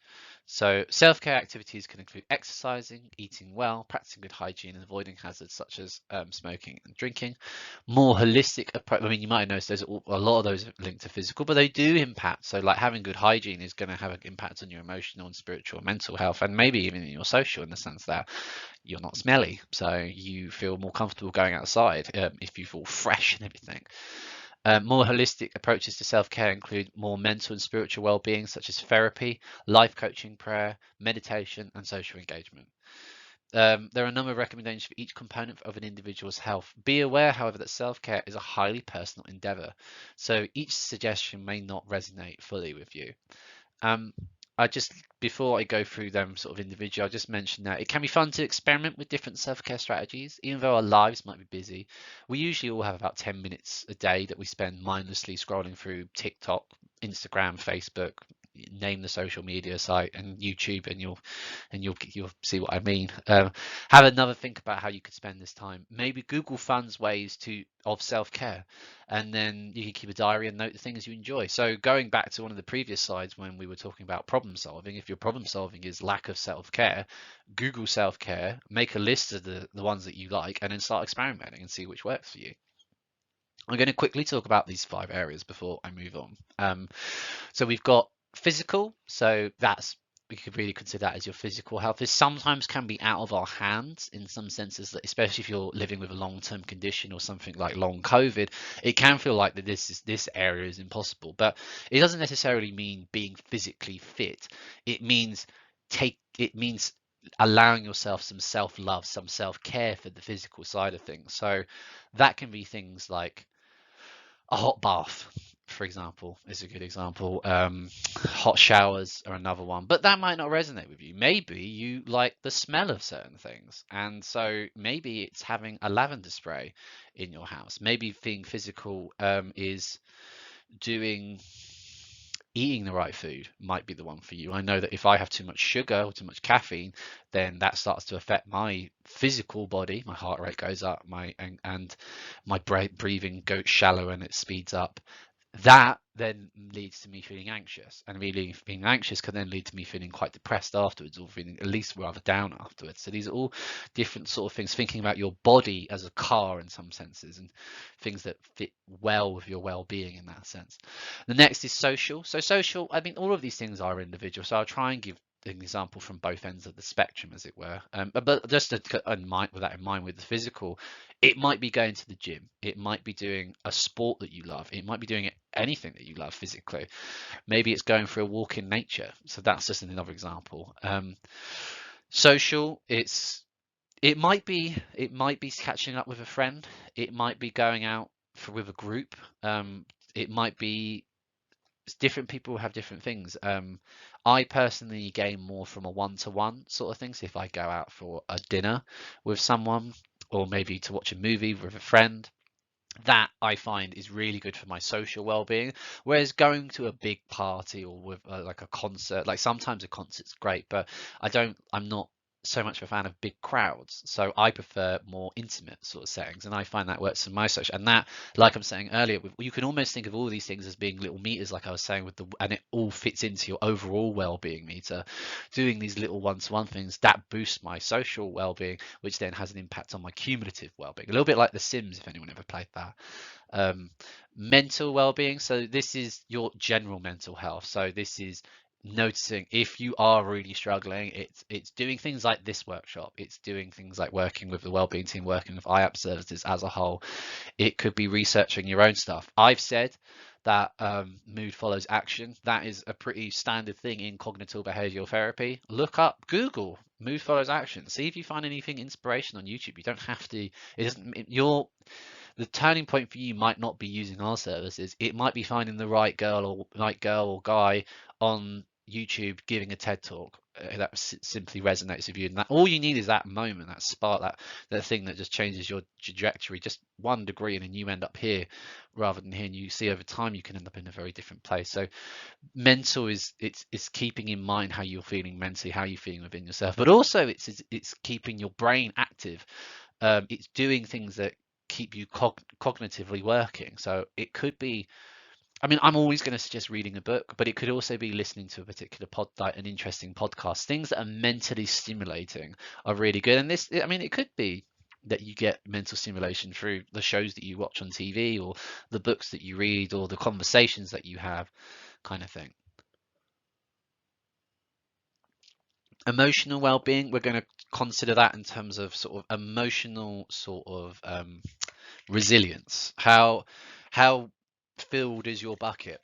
So self-care activities can include exercising, eating well, practicing good hygiene, and avoiding hazards such as smoking and drinking. More holistic approach. I mean, you might have noticed there's a lot of those are linked to physical, but they do impact. So like having good hygiene is going to have an impact on your emotional and spiritual and mental health, and maybe even in your social, in the sense that you're not smelly, so you feel more comfortable going outside if you feel fresh and everything. More holistic approaches to self-care include more mental and spiritual well-being, such as therapy, life coaching, prayer, meditation, and social engagement. There are a number of recommendations for each component of an individual's health. Be aware, however, that self-care is a highly personal endeavor, so each suggestion may not resonate fully with you. Um, I just before I go through them sort of individually, I'll just mention that it can be fun to experiment with different self-care strategies, even though our lives might be busy. We usually all have about 10 minutes a day that we spend mindlessly scrolling through TikTok, Instagram, Facebook, name the social media site, and YouTube, and you'll see what I mean. Have another think about how you could spend this time. Maybe Google funds ways to of self-care, and then you can keep a diary and note the things you enjoy. So going back to one of the previous slides when we were talking about problem solving, if your problem solving is lack of self-care, Google self-care, make a list of the ones that you like, and then start experimenting and see which works for you. I'm going to quickly talk about these 5 areas before I move on. So we've got physical, so that's we could really consider that as your physical health. This sometimes can be out of our hands in some senses, that especially if you're living with a long-term condition or something like long COVID, it can feel like that this area is impossible. But it doesn't necessarily mean being physically fit. It means allowing yourself some self-love, some self-care for the physical side of things. So that can be things like a hot bath, for example, is a good example. Hot showers are another one, but that might not resonate with you. Maybe you like the smell of certain things, and so maybe it's having a lavender spray in your house. Maybe being physical is doing eating the right food might be the one for you. I know that if I have too much sugar or too much caffeine, then that starts to affect my physical body. My heart rate goes up, and my breathing goes shallow and it speeds up. That then leads to me feeling anxious, and really being anxious can then lead to me feeling quite depressed afterwards, or feeling at least rather down afterwards. So these are all different sort of things, thinking about your body as a car in some senses, and things that fit well with your well-being in that sense. The next is social. So social, I mean, all of these things are individual, so I'll try and give an example from both ends of the spectrum, as it were. But just with that in mind, with the physical, it might be going to the gym. It might be doing a sport that you love. It might be doing anything that you love physically. Maybe it's going for a walk in nature. So that's just another example. Social, it might be catching up with a friend. It might be going out with a group. It might be different people have different things. I personally gain more from a one-to-one sort of thing. So if I go out for a dinner with someone, or maybe to watch a movie with a friend, that I find is really good for my social well-being. Whereas going to a big party or with like a concert, like sometimes a concert's great, but I'm not so much of a fan of big crowds. So I prefer more intimate sort of settings, and I find that works for my social. And that, like I'm saying earlier, you can almost think of all these things as being little meters, like I was saying and it all fits into your overall well-being meter. Doing these little one-to-one things that boost my social well-being, which then has an impact on my cumulative well-being. A little bit like The Sims, if anyone ever played that. Um, Mental well-being. So this is your general mental health. So this is noticing if you are really struggling. It's doing things like this workshop, it's doing things like working with the wellbeing team, working with IAP services as a whole. It could be researching your own stuff. I've said that mood follows action. That is a pretty standard thing in cognitive behavioral therapy. Look up, Google mood follows action, see if you find anything inspiration on YouTube. You don't have to, it doesn't, the turning point for you might not be using our services. It might be finding the right girl or guy on YouTube giving a TED talk that simply resonates with you. And that all you need is that moment, that spark, that thing that just changes your trajectory just 1 degree, and then you end up here rather than here. And you see over time you can end up in a very different place. So mental is it's keeping in mind how you're feeling mentally, how you're feeling within yourself, but also it's keeping your brain active. It's doing things that keep you cognitively working. So it could be, I mean, I'm always going to suggest reading a book, but it could also be listening to a particular like an interesting podcast. Things that are mentally stimulating are really good. And this, I mean, it could be that you get mental stimulation through the shows that you watch on TV, or the books that you read, or the conversations that you have, kind of thing. Emotional well-being, we're going to consider that in terms of sort of emotional sort of resilience. How filled is your bucket?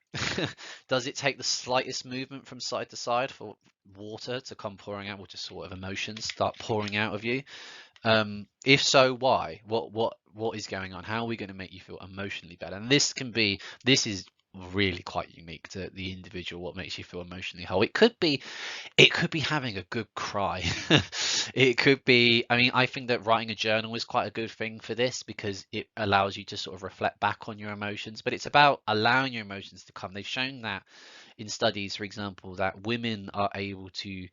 Does it take the slightest movement from side to side for water to come pouring out, or just sort of emotions start pouring out of you? If so, why? What is going on? How are we going to make you feel emotionally better? And this is really quite unique to the individual, what makes you feel emotionally whole. It could be having a good cry. It could be, I mean, I think that writing a journal is quite a good thing for this, because it allows you to sort of reflect back on your emotions, but it's about allowing your emotions to come. They've shown that in studies, for example, that women are able to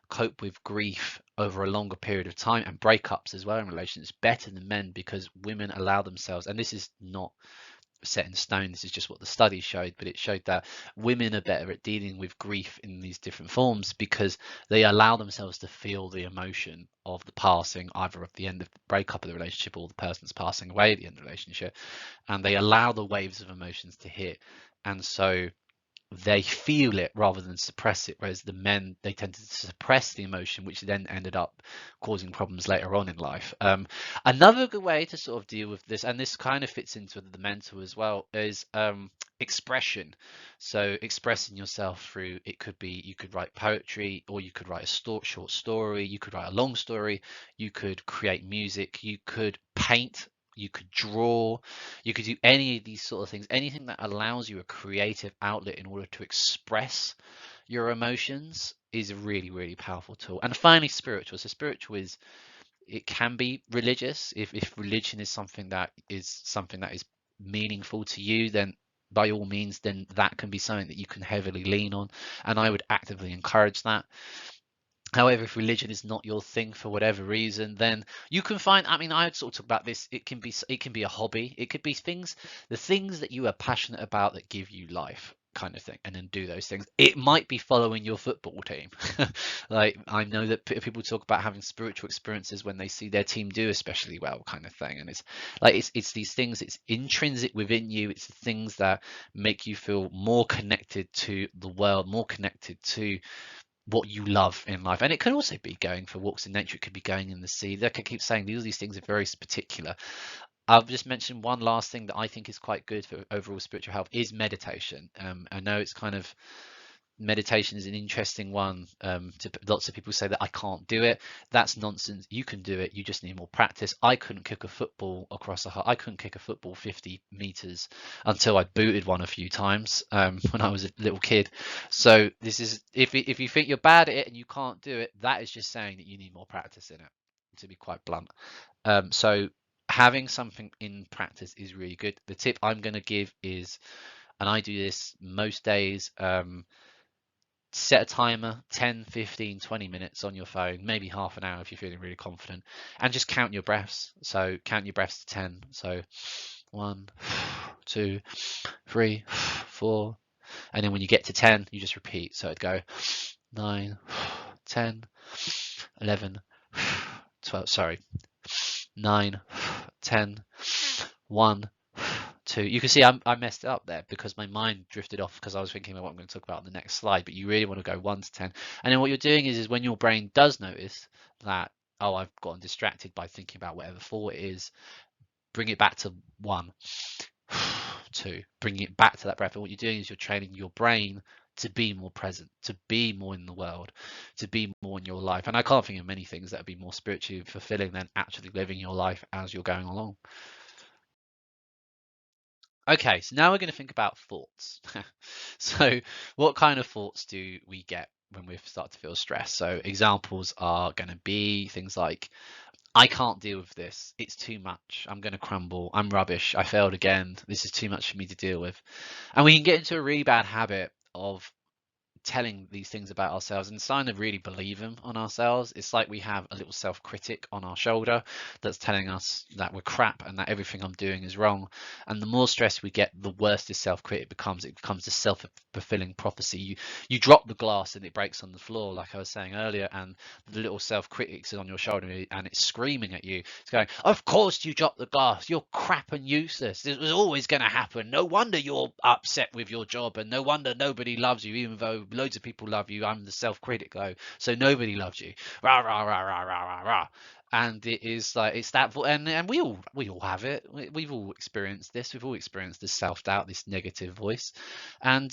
cope with grief over a longer period of time, and breakups as well in relationships, better than men, because women allow themselves, and this is not set in stone, this is just what the study showed, but it showed that women are better at dealing with grief in these different forms because they allow themselves to feel the emotion of the passing, either of the end of the breakup of the relationship, or the person's passing away at the end of the relationship, and they allow the waves of emotions to hit, and so they feel it rather than suppress it, whereas the men, they tended to suppress the emotion, which then ended up causing problems later on in life. Another good way to sort of deal with this, and this kind of fits into the mental as well, is expression. So expressing yourself through, it could be, you could write poetry, or you could write a short story, you could write a long story, you could create music, you could paint, you could draw, you could do any of these sort of things, anything that allows you a creative outlet in order to express your emotions is a really, really powerful tool. And finally, spiritual. So spiritual is, it can be religious. If religion is something that is meaningful to you, then by all means, then that can be something that you can heavily lean on. And I would actively encourage that. However, if religion is not your thing for whatever reason, then you can find, I mean, I would sort of talk about this. It can be a hobby. It could be the things that you are passionate about that give you life, kind of thing, and then do those things. It might be following your football team. Like, I know that people talk about having spiritual experiences when they see their team do especially well, kind of thing. And it's like, it's these things, it's intrinsic within you. It's the things that make you feel more connected to the world, more connected to what you love in life. And it can also be going for walks in nature, it could be going in the sea. Like I keep saying, these things are very particular. I'll just mention one last thing that I think is quite good for overall spiritual health is meditation. I know it's kind of, meditation is an interesting one. Lots of people say that I can't do it. That's nonsense. You can do it. You just need more practice. I couldn't kick a football I couldn't kick a football 50 meters until I booted one a few times when I was a little kid. So this is, if you think you're bad at it and you can't do it, that is just saying that you need more practice in it, to be quite blunt. So having something in practice is really good. The tip I'm going to give is, and I do this most days, set a timer, 10, 15, 20 minutes on your phone, maybe half an hour if you're feeling really confident, and just count your breaths. So count your breaths to 10. So 1, 2, 3, 4. And then when you get to 10, you just repeat. So it'd go 9, 10, 11, 12, sorry, 9, 10, 1, 2. You can see I messed it up there because my mind drifted off because I was thinking about what I'm going to talk about on the next slide, but you really want to go 1 to 10. And then what you're doing is when your brain does notice that, oh, I've gotten distracted by thinking about whatever thought it is, bring it back to 1, 2, bring it back to that breath. And what you're doing is you're training your brain to be more present, to be more in the world, to be more in your life. And I can't think of many things that would be more spiritually fulfilling than actually living your life as you're going along. Okay, so now we're going to think about thoughts. So what kind of thoughts do we get when we start to feel stressed? So examples are going to be things like, I can't deal with this. It's too much. I'm going to crumble. I'm rubbish. I failed again. This is too much for me to deal with. And we can get into a really bad habit of telling these things about ourselves and starting to really believe them on ourselves. It's like we have a little self-critic on our shoulder that's telling us that we're crap and that everything I'm doing is wrong. And the more stress we get, the worse this self-critic becomes. It becomes a self-fulfilling prophecy. You drop the glass and it breaks on the floor, like I was saying earlier, and the little self-critic is on your shoulder and it's screaming at you. It's going, of course you dropped the glass. You're crap and useless. This was always going to happen. No wonder you're upset with your job, and no wonder nobody loves you, even though loads of people love you. I'm the self-critic though, so nobody loves you. Rah rah rah rah rah rah rah. And it is like it's that, and we all have it. We've all experienced this. We've all experienced this self-doubt, this negative voice, and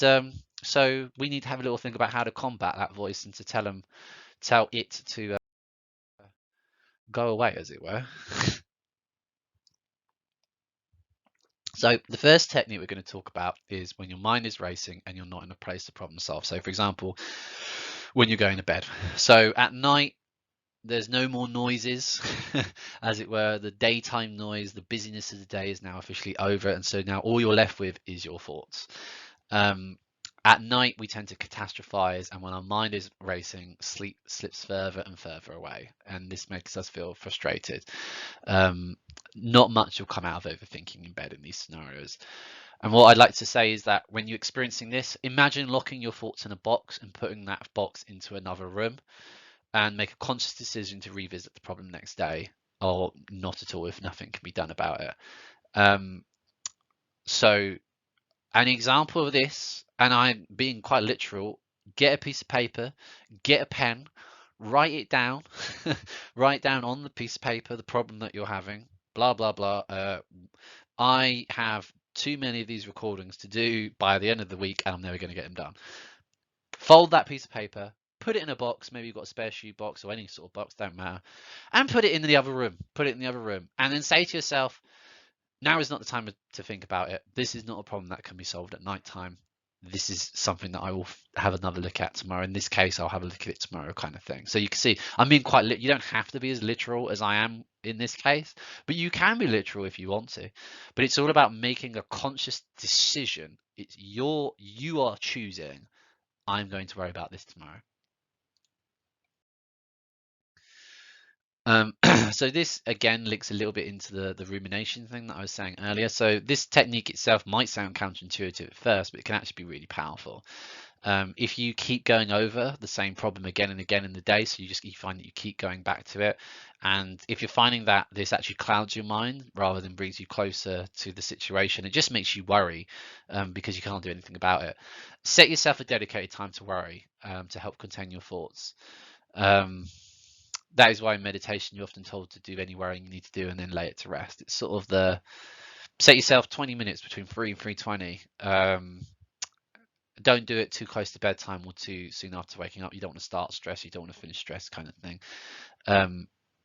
so we need to have a little think about how to combat that voice and to tell it to go away, as it were. So the first technique we're going to talk about is when your mind is racing and you're not in a place to problem solve. So for example, when you're going to bed. So at night, there's no more noises, as it were. The daytime noise, the busyness of the day is now officially over. And so now all you're left with is your thoughts. At night, we tend to catastrophize, and when our mind is racing, sleep slips further and further away, and this makes us feel frustrated. Not much will come out of overthinking in bed in these scenarios. And what I'd like to say is that when you're experiencing this, imagine locking your thoughts in a box and putting that box into another room, and make a conscious decision to revisit the problem next day, or not at all if nothing can be done about it. So an example of this, and I'm being quite literal, get a piece of paper, get a pen, write it down, write down on the piece of paper the problem that you're having, blah, blah, blah. I have too many of these recordings to do by the end of the week, and I'm never going to get them done. Fold that piece of paper, put it in a box, maybe you've got a spare shoe box or any sort of box, don't matter, and put it in the other room, and then say to yourself, now is not the time to think about it. This is not a problem that can be solved at night time. This is something that I will have another look at tomorrow. In this case, I'll have a look at it tomorrow, kind of thing. So you can see I'm being quite you don't have to be as literal as I am in this case, but you can be literal if you want to. But it's all about making a conscious decision. It's you are choosing, I'm going to worry about this tomorrow. So this again links a little bit into the rumination thing that I was saying earlier. So this technique itself might sound counterintuitive at first, but it can actually be really powerful. If you keep going over the same problem again and again in the day, so you find that you keep going back to it, and if you're finding that this actually clouds your mind rather than brings you closer to the situation, it just makes you worry because you can't do anything about it. Set yourself a dedicated time to worry to help contain your thoughts. That is why in meditation you're often told to do any worrying you need to do and then lay it to rest. It's sort of the set yourself 20 minutes between 3 and 3:20. Don't do it too close to bedtime or too soon after waking up. You don't want to start stress, you don't want to finish stress, kind of thing.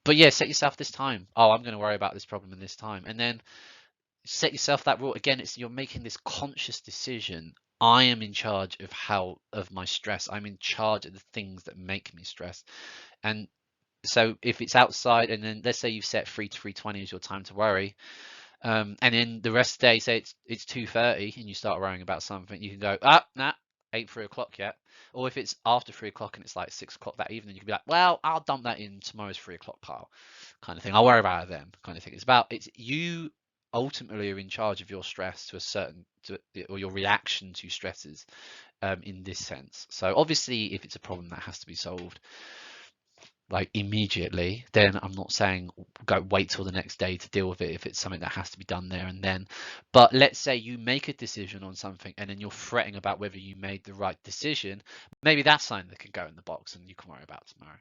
But yeah, set yourself this time. Oh, I'm going to worry about this problem in this time, and then set yourself that rule. Again, you're making this conscious decision. I am in charge of my stress. I'm in charge of the things that make me stress. And so if it's outside, and then let's say you've set 3 to 3:20 as your time to worry, and then the rest of the day, say it's 2:30 and you start worrying about something, you can go, nah, ain't 3 o'clock yet. Or if it's after 3 o'clock and it's like 6 o'clock that evening, you can be like, well, I'll dump that in tomorrow's 3 o'clock pile, kind of thing. I'll worry about it then, kind of thing. It's you ultimately are in charge of your stress or your reaction to stresses in this sense. So obviously, if it's a problem that has to be solved, like immediately, then I'm not saying go wait till the next day to deal with it if it's something that has to be done there and then. But let's say you make a decision on something and then you're fretting about whether you made the right decision. Maybe that's something that can go in the box and you can worry about tomorrow.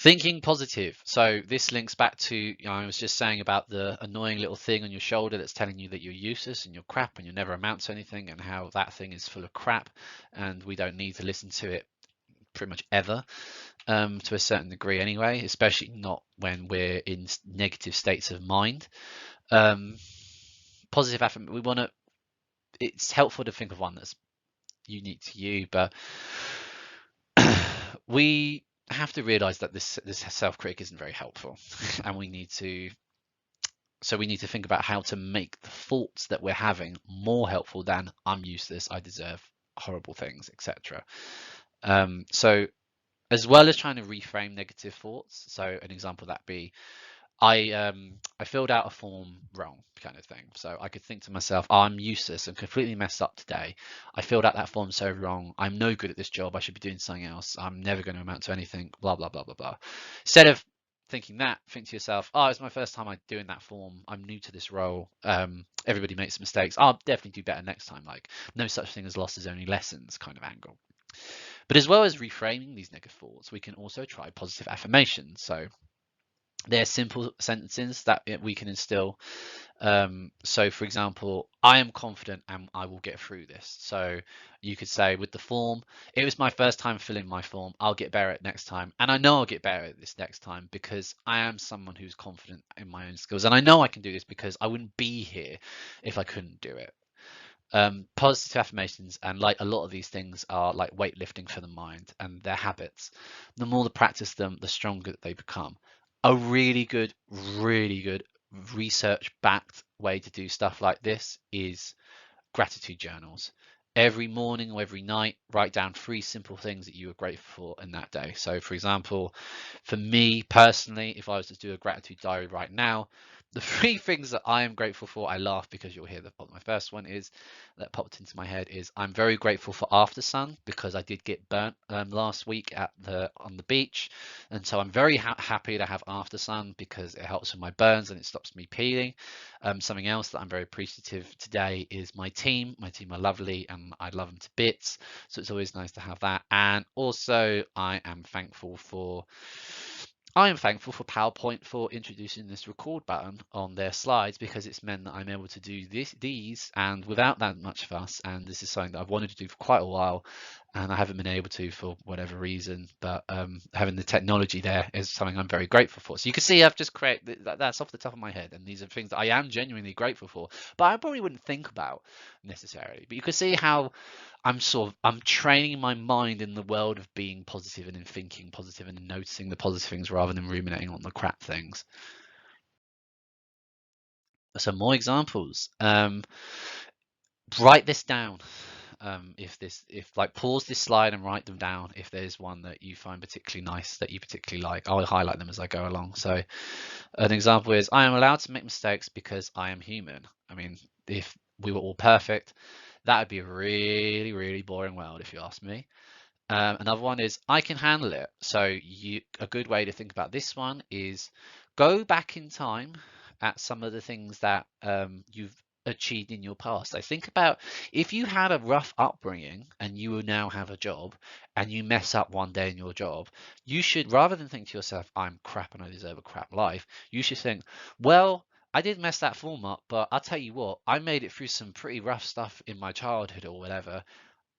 Thinking positive. So this links back to, I was just saying about the annoying little thing on your shoulder that's telling you that you're useless and you're crap and you never amount to anything, and how that thing is full of crap and we don't need to listen to it pretty much ever, to a certain degree anyway, especially not when we're in negative states of mind. Positive affirmation, we want to, it's helpful to think of one that's unique to you, but we have to realize that this self-critic isn't very helpful and we need to think about how to make the thoughts that we're having more helpful than I'm useless, I deserve horrible things, etc. So as well as trying to reframe negative thoughts, so an example that be, I filled out a form wrong, kind of thing. So I could think to myself, oh, I'm useless and completely messed up today. I filled out that form so wrong. I'm no good at this job. I should be doing something else. I'm never going to amount to anything. Blah blah blah blah blah. Instead of thinking that, think to yourself, oh, it's my first time I'm doing that form. I'm new to this role. Everybody makes mistakes. I'll definitely do better next time. Like, no such thing as losses, only lessons kind of angle. But as well as reframing these negative thoughts, we can also try positive affirmations. So they're simple sentences that we can instill. So for example, I am confident and I will get through this. So you could say with the form, it was my first time filling my form. I'll get better at next time. And I know I'll get better at this next time because I am someone who's confident in my own skills. And I know I can do this because I wouldn't be here if I couldn't do it. Positive affirmations, and like a lot of these things, are like weightlifting for the mind and their habits. The more they practice them, the stronger they become. A really good research backed way to do stuff like this is gratitude journals. Every morning or every night, write down 3 simple things that you were grateful for in that day. So for example, for me personally, if I was to do a gratitude diary right now, the 3 things that I am grateful for, I laugh because you'll hear that my first one is, that popped into my head, is I'm very grateful for after sun because I did get burnt last week on the beach, and so I'm very happy to have after sun because it helps with my burns and it stops me peeling. Something else that I'm very appreciative today is my team. My team are lovely and I love them to bits. So it's always nice to have that. And also I am thankful for PowerPoint for introducing this record button on their slides, because it's meant that I'm able to do these and without that much fuss. And this is something that I've wanted to do for quite a while and I haven't been able to for whatever reason. But having the technology there is something I'm very grateful for. So you can see I've just created that's off the top of my head. And these are things that I am genuinely grateful for, but I probably wouldn't think about necessarily. But you can see how I'm training my mind in the world of being positive and in thinking positive and in noticing the positive things rather than ruminating on the crap things. Some more examples. Write this down. If like pause this slide and write them down if there's one that you find particularly nice that you particularly like. I'll highlight them as I go along. So an example is, I am allowed to make mistakes because I am human. I mean, if we were all perfect, that would be a really, really boring world if you ask me. Another one is, I can handle it. So a good way to think about this one is go back in time at some of the things that you've achieved in your past. I think about, if you had a rough upbringing and you will now have a job and you mess up one day in your job, you should, rather than think to yourself, I'm crap and I deserve a crap life, you should think, well, I did mess that form up, but I'll tell you what, I made it through some pretty rough stuff in my childhood or whatever.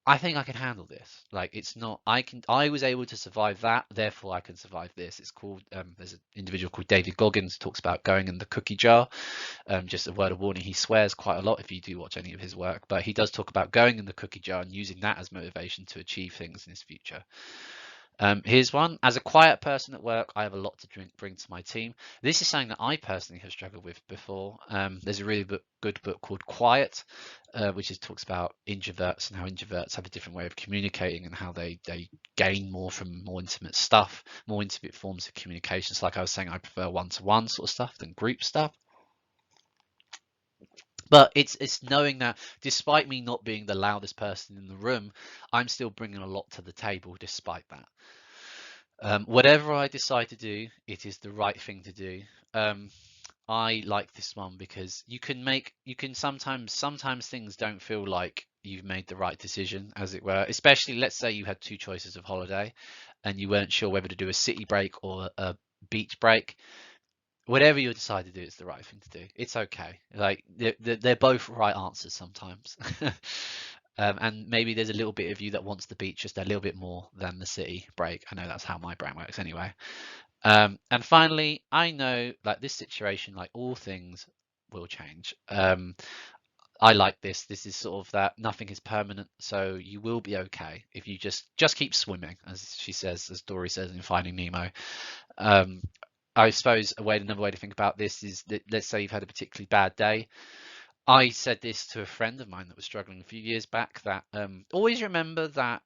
I think I can handle this. Like, it's not, I was able to survive that, therefore I can survive this. It's called, there's an individual called David Goggins who talks about going in the cookie jar. Just a word of warning, he swears quite a lot if you do watch any of his work, but he does talk about going in the cookie jar and using that as motivation to achieve things in his future. Here's one. As a quiet person at work, I have a lot to bring to my team. This is something that I personally have struggled with before. There's a really good book called Quiet, which talks about introverts and how introverts have a different way of communicating and how they gain more from more intimate stuff, more intimate forms of communication. So like I was saying, I prefer one-to-one sort of stuff than group stuff. But it's knowing that despite me not being the loudest person in the room, I'm still bringing a lot to the table despite that. Whatever I decide to do, it is the right thing to do. Um, I like this one because you can sometimes things don't feel like you've made the right decision, as it were. Especially, let's say you had two choices of holiday and you weren't sure whether to do a city break or a beach break. Whatever you decide to do, it's the right thing to do. It's okay. Like they're both right answers sometimes. And maybe there's a little bit of you that wants the beach just a little bit more than the city break. I know that's how my brain works anyway. And finally, I know like this situation, like all things, will change. I like this. This is sort of that nothing is permanent, so you will be okay if you just keep swimming, as she says, as Dory says in Finding Nemo. Um, I suppose another way to think about this is that let's say you've had a particularly bad day. I said this to a friend of mine that was struggling a few years back that always remember that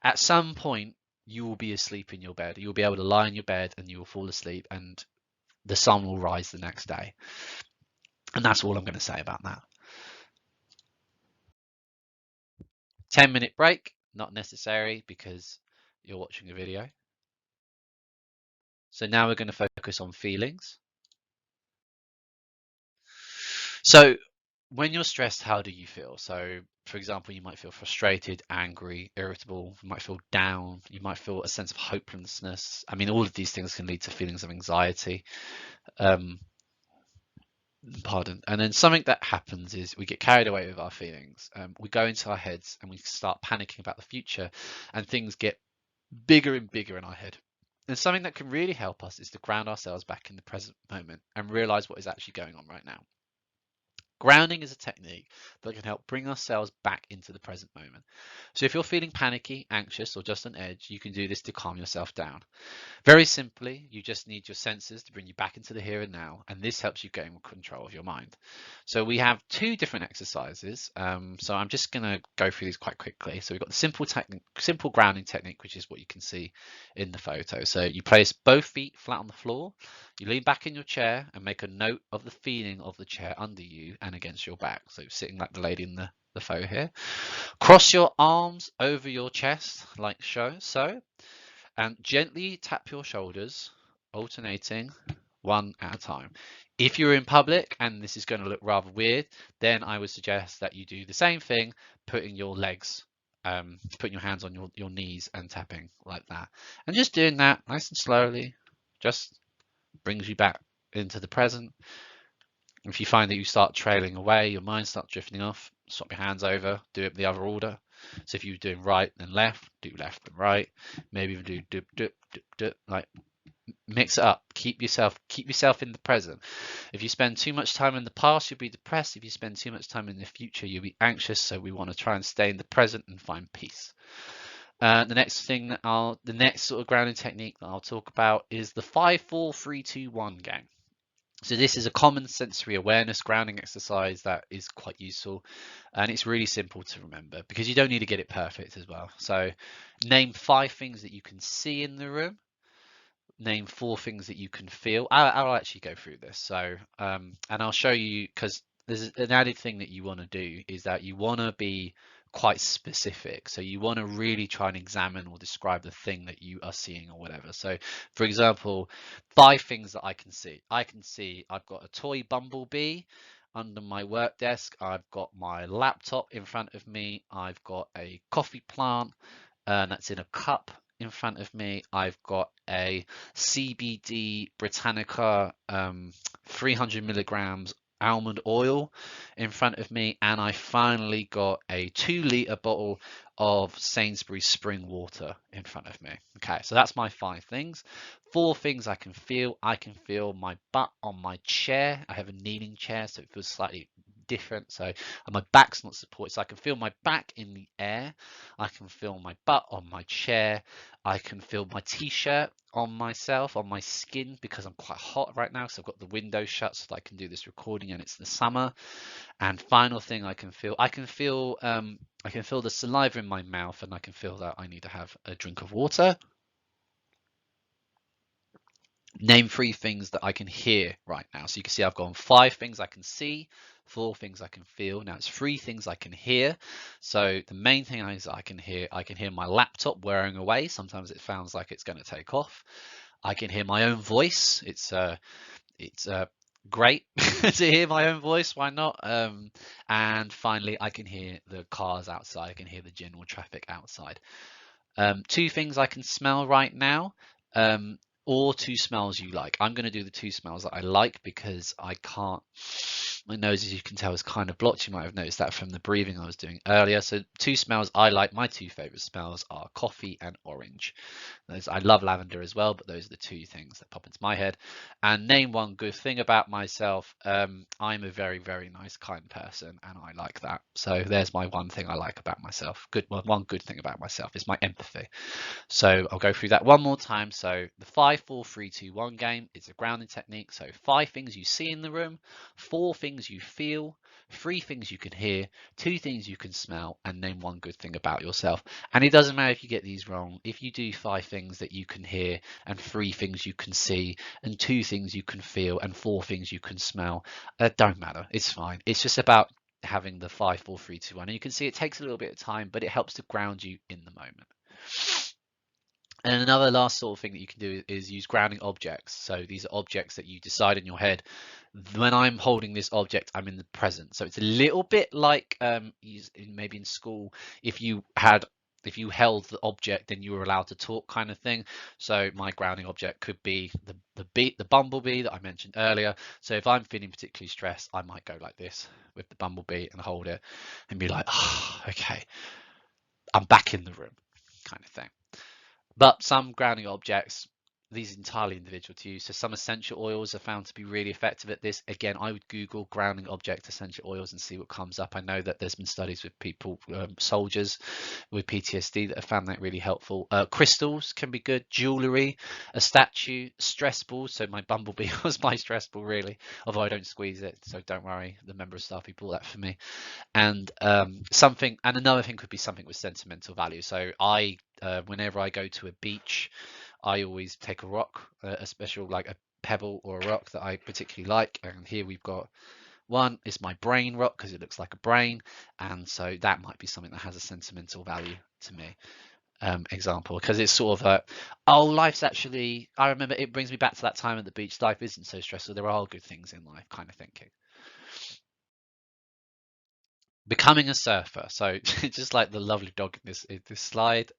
at some point you will be asleep in your bed. You'll be able to lie in your bed and you will fall asleep and the sun will rise the next day. And that's all I'm going to say about that. 10-minute break, not necessary because you're watching a video. So now we're going to focus on feelings. So when you're stressed, how do you feel? So, for example, you might feel frustrated, angry, irritable, you might feel down, you might feel a sense of hopelessness. I mean, all of these things can lead to feelings of anxiety. Um, Pardon. And then something that happens is we get carried away with our feelings. We go into our heads and we start panicking about the future, and things get bigger and bigger in our head. And something that can really help us is to ground ourselves back in the present moment and realize what is actually going on right now. Grounding is a technique that can help bring ourselves back into the present moment. So if you're feeling panicky, anxious, or just on edge, you can do this to calm yourself down. Very simply, you just need your senses to bring you back into the here and now, and this helps you gain control of your mind. So we have two different exercises. So I'm just going to go through these quite quickly. So we've got the simple grounding technique, which is what you can see in the photo. So you place both feet flat on the floor, you lean back in your chair and make a note of the feeling of the chair under you and against your back. So sitting like the lady in the photo here. Cross your arms over your chest like so, and gently tap your shoulders, alternating one at a time. If you're in public and this is going to look rather weird, then I would suggest that you do the same thing, putting your legs, putting your hands on your knees and tapping like that. And just doing that nice and slowly just brings you back into the present. If you find that you start trailing away, your mind starts drifting off, swap your hands over, do it the other order. So if you're doing right then left, do left and right. Maybe even do dip, dip, dip, dip, like mix it up. Keep yourself in the present. If you spend too much time in the past, you'll be depressed. If you spend too much time in the future, you'll be anxious. So we want to try and stay in the present and find peace. The next sort of grounding technique that I'll talk about is the 5-4-3-2-1 game. So this is a common sensory awareness grounding exercise that is quite useful, and it's really simple to remember because you don't need to get it perfect as well. So name 5 things that you can see in the room. Name 4 things that you can feel. I'll actually go through this. So and I'll show you, because there's an added thing that you want to do is that you want to be quite specific. So you want to really try and examine or describe the thing that you are seeing or whatever. So for example, 5 things that I can see. I can see I've got a toy bumblebee under my work desk. I've got my laptop in front of me. I've got a coffee plant that's in a cup in front of me. I've got a CBD Britannica 300 milligrams almond oil in front of me, and I finally got a 2-litre bottle of Sainsbury's spring water in front of me. Okay, so that's my 5 things. 4 things I can feel. I can feel my butt on my chair. I have a kneeling chair, so it feels slightly different. So my back's not supported, so I can feel my back in the air. I can feel my butt on my chair. I can feel my t-shirt on myself, on my skin, because I'm quite hot right now, so I've got the window shut so that I can do this recording and it's the summer. And final thing I can feel the saliva in my mouth, and I can feel that I need to have a drink of water. Name 3 things that I can hear right now. So you can see I've gone 5 things I can see, 4 things I can feel. Now it's 3 things I can hear. So the main thing is I can hear my laptop whirring away. Sometimes it sounds like it's going to take off. I can hear my own voice. It's great to hear my own voice. Why not? And finally, I can hear the cars outside. I can hear the general traffic outside. 2 things I can smell right now, or 2 smells you like. I'm going to do the 2 smells that I like because I can't. My nose, as you can tell, is kind of blocked. You might have noticed that from the breathing I was doing earlier. So 2 smells I like. My 2 favorite smells are coffee and orange. I love lavender as well, but those are the 2 things that pop into my head. And name one good thing about myself. I'm a very, very nice, kind person, and I like that. So there's my one thing I like about myself. One good thing about myself is my empathy. So I'll go through that one more time. So the 5, 4, 3, 2, 1 game is a grounding technique. So 5 things you see in the room, 4 things you feel, 3 things you can hear, 2 things you can smell, and name one good thing about yourself. And it doesn't matter if you get these wrong. If you do 5 things that you can hear, and 3 things you can see, and 2 things you can feel, and 4 things you can smell, don't matter. It's fine. It's just about having the 5, 4, 3, 2, 1. And you can see it takes a little bit of time, but it helps to ground you in the moment. And another last sort of thing that you can do is use grounding objects. So these are objects that you decide in your head. When I'm holding this object, I'm in the present. So it's a little bit like maybe in school, if you held the object, then you were allowed to talk, kind of thing. So my grounding object could be the bumblebee that I mentioned earlier. So if I'm feeling particularly stressed, I might go like this with the bumblebee and hold it and be like, oh, okay, I'm back in the room, kind of thing. But some grounding objects, these are entirely individual to you. So some essential oils are found to be really effective at this. Again, I would Google grounding object essential oils and see what comes up. I know that there's been studies with people, soldiers with PTSD, that have found that really helpful. Crystals can be good. Jewelry, a statue, stress balls. So my bumblebee was my stress ball, really, although I don't squeeze it. So don't worry, the member of staff who bought that for me. And another thing could be something with sentimental value. So whenever I go to a beach, I always take a rock, a special, like a pebble or a rock that I particularly like. And here we've got one is my brain rock because it looks like a brain, and so that might be something that has a sentimental value to me. Example, because it's sort of life's actually, I remember it brings me back to that time at the beach. Life isn't so stressful. There are good things in life, kind of thinking. Becoming a surfer. So just like the lovely dog in this slide,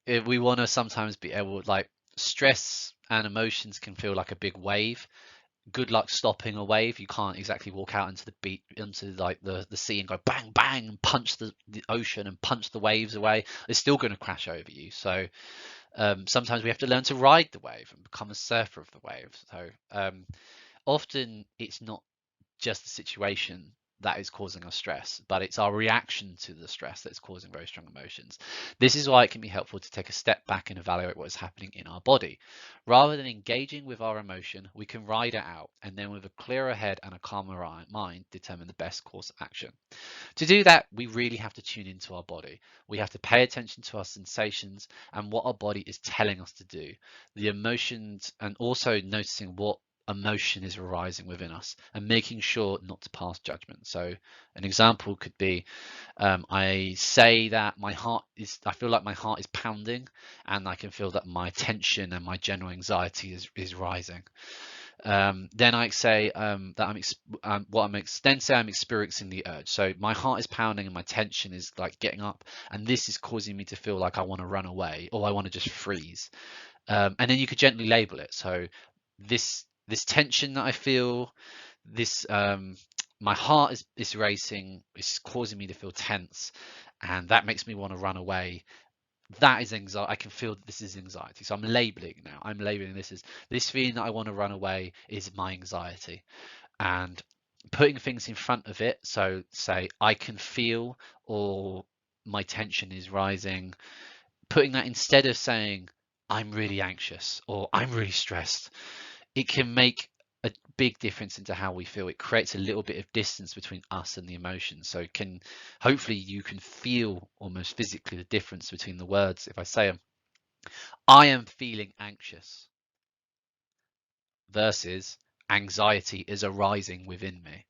we want to sometimes be able, like, stress and emotions can feel like a big wave. Good luck stopping a wave. You can't exactly walk out into the beach, into like the sea, and go bang bang and punch the ocean and punch the waves away. It's still going to crash over you. So sometimes we have to learn to ride the wave and become a surfer of the wave. So often it's not just the situation that is causing us stress, but it's our reaction to the stress that's causing very strong emotions. This is why it can be helpful to take a step back and evaluate what is happening in our body. Rather than engaging with our emotion, we can ride it out, and then with a clearer head and a calmer mind, determine the best course of action. To do that, we really have to tune into our body. We have to pay attention to our sensations and what our body is telling us to do, the emotions, and also noticing what emotion is arising within us and making sure not to pass judgment. So an example could be, I say that I feel like my heart is pounding, and I can feel that my tension and my general anxiety is rising. Then I say that I'm experiencing the urge. So my heart is pounding and my tension is like getting up, and this is causing me to feel like I want to run away or I want to just freeze. And then you could gently label it. So this tension that I feel, this my heart is racing, it's causing me to feel tense, and that makes me want to run away. That is anxiety. I can feel that this is anxiety. So I'm labeling now. I'm labeling this feeling that I want to run away is my anxiety, and putting things in front of it. So say I can feel, or my tension is rising. Putting that instead of saying I'm really anxious or I'm really stressed, it can make a big difference into how we feel. It creates a little bit of distance between us and the emotion. So hopefully you can feel almost physically the difference between the words. If I say I am feeling anxious versus anxiety is arising within me.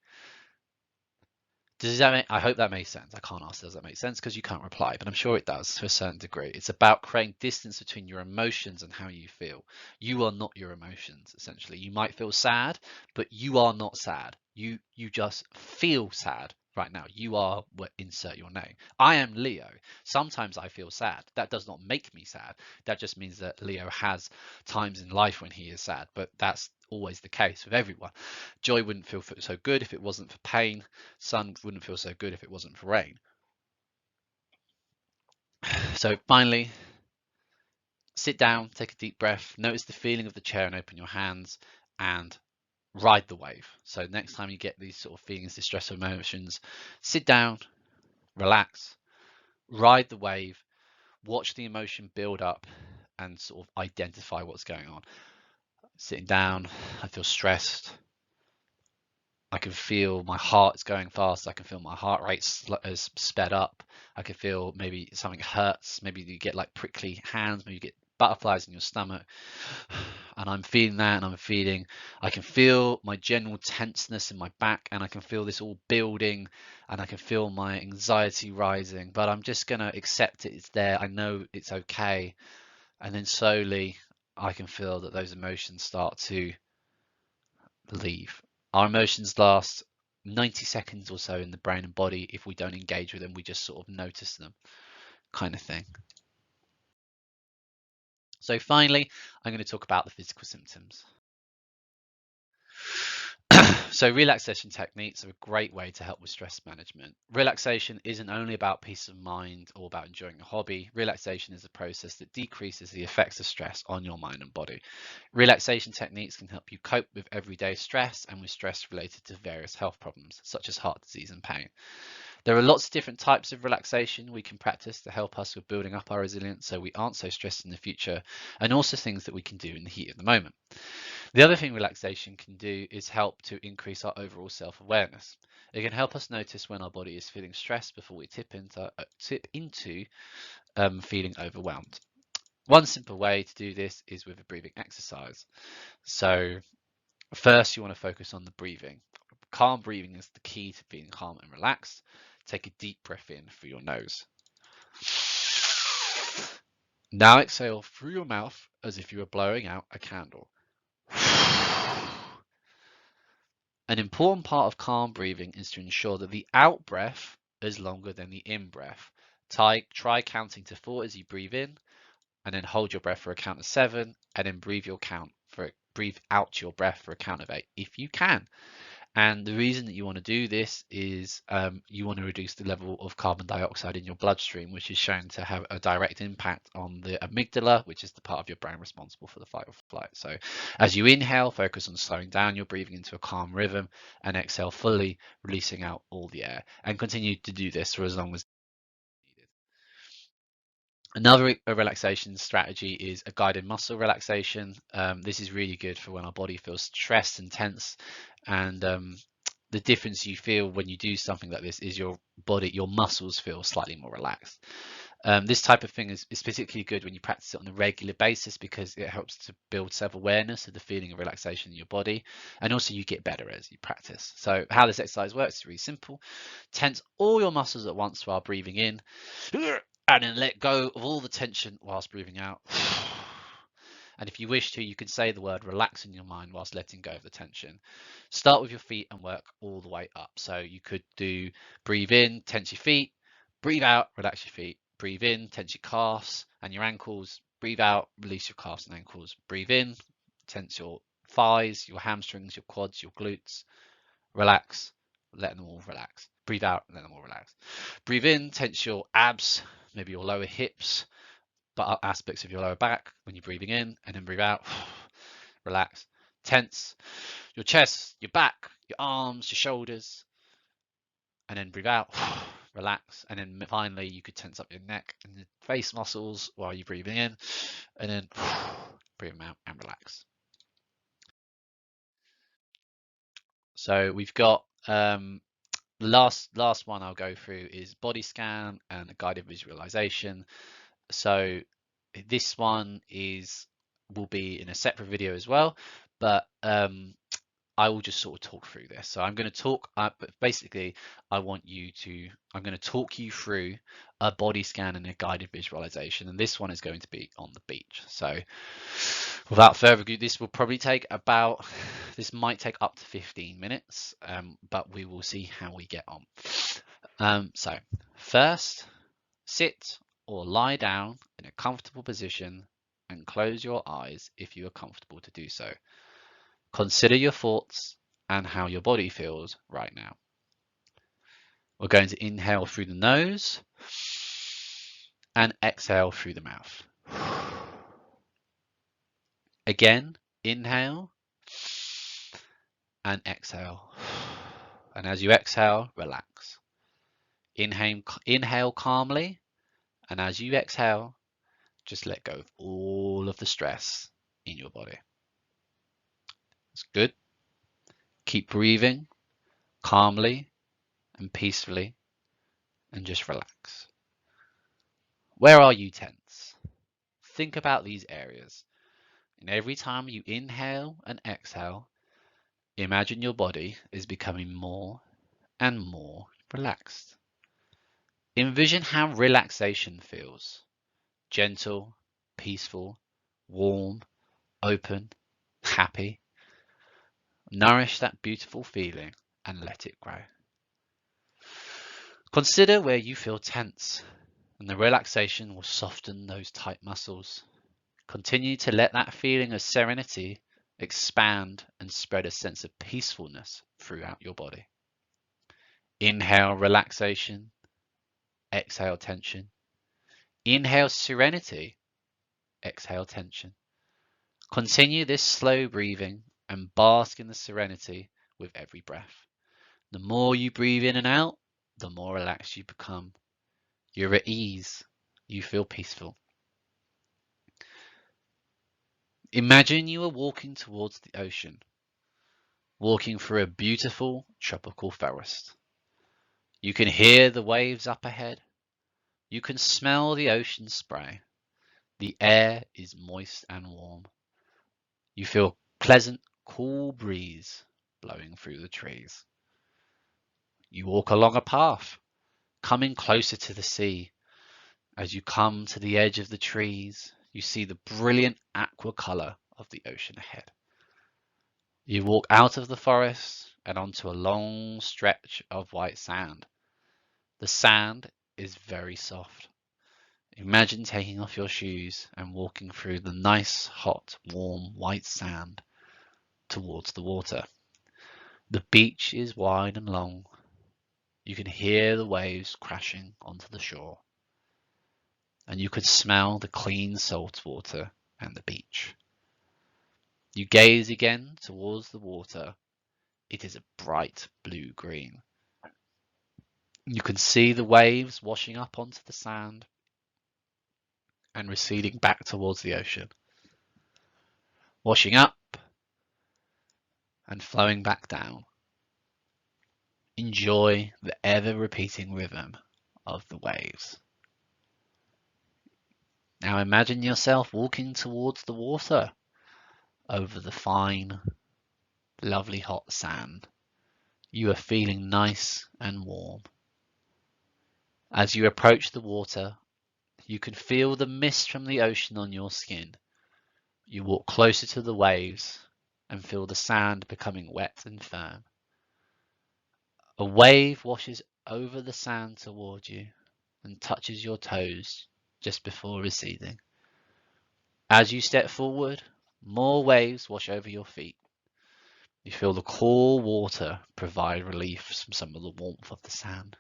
Does that make, I hope that makes sense. I can't ask, does that make sense? Because you can't reply, but I'm sure it does to a certain degree. It's about creating distance between your emotions and how you feel. You are not your emotions, essentially. You might feel sad, but you are not sad. You just feel sad right now. You are what, insert your name. I am Leo. Sometimes I feel sad. That does not make me sad. That just means that Leo has times in life when he is sad, but that's always the case with everyone. Joy wouldn't feel so good if it wasn't for pain. Sun wouldn't feel so good if it wasn't for rain. So finally, sit down, take a deep breath, notice the feeling of the chair and open your hands and ride the wave. So next time you get these sort of feelings, distressful emotions, sit down, relax, ride the wave, watch the emotion build up and sort of identify what's going on. Sitting down, I feel stressed. I can feel my heart's going fast. I can feel my heart rate has sped up. I can feel maybe something hurts. Maybe you get like prickly hands. Maybe you get butterflies in your stomach. And I'm feeling that, and I'm feeling, I can feel my general tenseness in my back, and I can feel this all building, and I can feel my anxiety rising. But I'm just going to accept it. It's there. I know it's okay. And then slowly I can feel that those emotions start to leave. Our emotions last 90 seconds or so in the brain and body. If we don't engage with them, we just sort of notice them, kind of thing. So finally, I'm going to talk about the physical symptoms. So relaxation techniques are a great way to help with stress management. Relaxation isn't only about peace of mind or about enjoying a hobby. Relaxation is a process that decreases the effects of stress on your mind and body. Relaxation techniques can help you cope with everyday stress and with stress related to various health problems, such as heart disease and pain. There are lots of different types of relaxation we can practice to help us with building up our resilience so we aren't so stressed in the future, and also things that we can do in the heat of the moment. The other thing relaxation can do is help to increase our overall self-awareness. It can help us notice when our body is feeling stressed before we tip into feeling overwhelmed. One simple way to do this is with a breathing exercise. So first you want to focus on the breathing. Calm breathing is the key to being calm and relaxed. Take a deep breath in through your nose. Now exhale through your mouth as if you were blowing out a candle. An important part of calm breathing is to ensure that the out breath is longer than the in breath. Try counting to 4 as you breathe in, and then hold your breath for a count of 7, and then breathe out your breath for a count of 8 if you can. And the reason that you want to do this is you want to reduce the level of carbon dioxide in your bloodstream, which is shown to have a direct impact on the amygdala, which is the part of your brain responsible for the fight or flight. So as you inhale, focus on slowing down your breathing into a calm rhythm, and exhale fully, releasing out all the air. And continue to do this for as long as needed. Another relaxation strategy is a guided muscle relaxation. This is really good for when our body feels stressed and tense, and the difference you feel when you do something like this is your muscles feel slightly more relaxed. This type of thing is particularly good when you practice it on a regular basis because it helps to build self-awareness of the feeling of relaxation in your body, and also you get better as you practice. So how this exercise works is really simple. Tense all your muscles at once while breathing in, and then let go of all the tension whilst breathing out. And if you wish to, you can say the word relax in your mind whilst letting go of the tension. Start with your feet and work all the way up. So you could do breathe in, tense your feet, breathe out, relax your feet, breathe in, tense your calves and your ankles, breathe out, release your calves and ankles, breathe in, tense your thighs, your hamstrings, your quads, your glutes, relax, let them all relax. Breathe out, let them all relax. Breathe in, tense your abs, maybe your lower hips, but aspects of your lower back when you're breathing in, and then breathe out, relax, tense your chest, your back, your arms, your shoulders, and then breathe out, relax, and then finally you could tense up your neck and your face muscles while you're breathing in, and then breathe them out and relax. So we've got the last one I'll go through is body scan and a guided visualization. So this one will be in a separate video as well, but I will just sort of talk through this. So I'm going to talk, but basically I'm going to talk you through a body scan and a guided visualization. And this one is going to be on the beach. So without further ado, this might take up to 15 minutes, but we will see how we get on. So first, sit or lie down in a comfortable position and close your eyes if you are comfortable to do so. Consider your thoughts and how your body feels right now. We're going to inhale through the nose and exhale through the mouth. Again, inhale and exhale. And as you exhale, relax. Inhale calmly, and as you exhale, just let go of all of the stress in your body. That's good. Keep breathing calmly and peacefully, and just relax. Where are you tense? Think about these areas, and every time you inhale and exhale, imagine your body is becoming more and more relaxed. Envision how relaxation feels. Gentle, peaceful, warm, open, happy. Nourish that beautiful feeling and let it grow. Consider where you feel tense, and the relaxation will soften those tight muscles. Continue to let that feeling of serenity expand and spread a sense of peacefulness throughout your body. Inhale relaxation, exhale tension. Inhale serenity, exhale tension. Continue this slow breathing and bask in the serenity with every breath. The more you breathe in and out, the more relaxed you become. You're at ease. You feel peaceful. Imagine you are walking towards the ocean, walking through a beautiful tropical forest. You can hear the waves up ahead. You can smell the ocean spray. The air is moist and warm. You feel pleasant, cool breeze blowing through the trees. You walk along a path, coming closer to the sea. As you come to the edge of the trees, you see the brilliant aqua color of the ocean ahead. You walk out of the forest and onto a long stretch of white sand. The sand is very soft. Imagine taking off your shoes and walking through the nice, hot, warm, white sand towards the water. The beach is wide and long. You can hear the waves crashing onto the shore, and you can smell the clean salt water and the beach. You gaze again towards the water. It is a bright blue-green. You can see the waves washing up onto the sand and receding back towards the ocean, washing up and flowing back down. Enjoy the ever-repeating rhythm of the waves. Now imagine yourself walking towards the water over the fine, lovely hot sand. You are feeling nice and warm. As you approach the water, you can feel the mist from the ocean on your skin. You walk closer to the waves and feel the sand becoming wet and firm. A wave washes over the sand toward you and touches your toes just before receding. As you step forward, more waves wash over your feet. You feel the cool water provide relief from some of the warmth of the sand.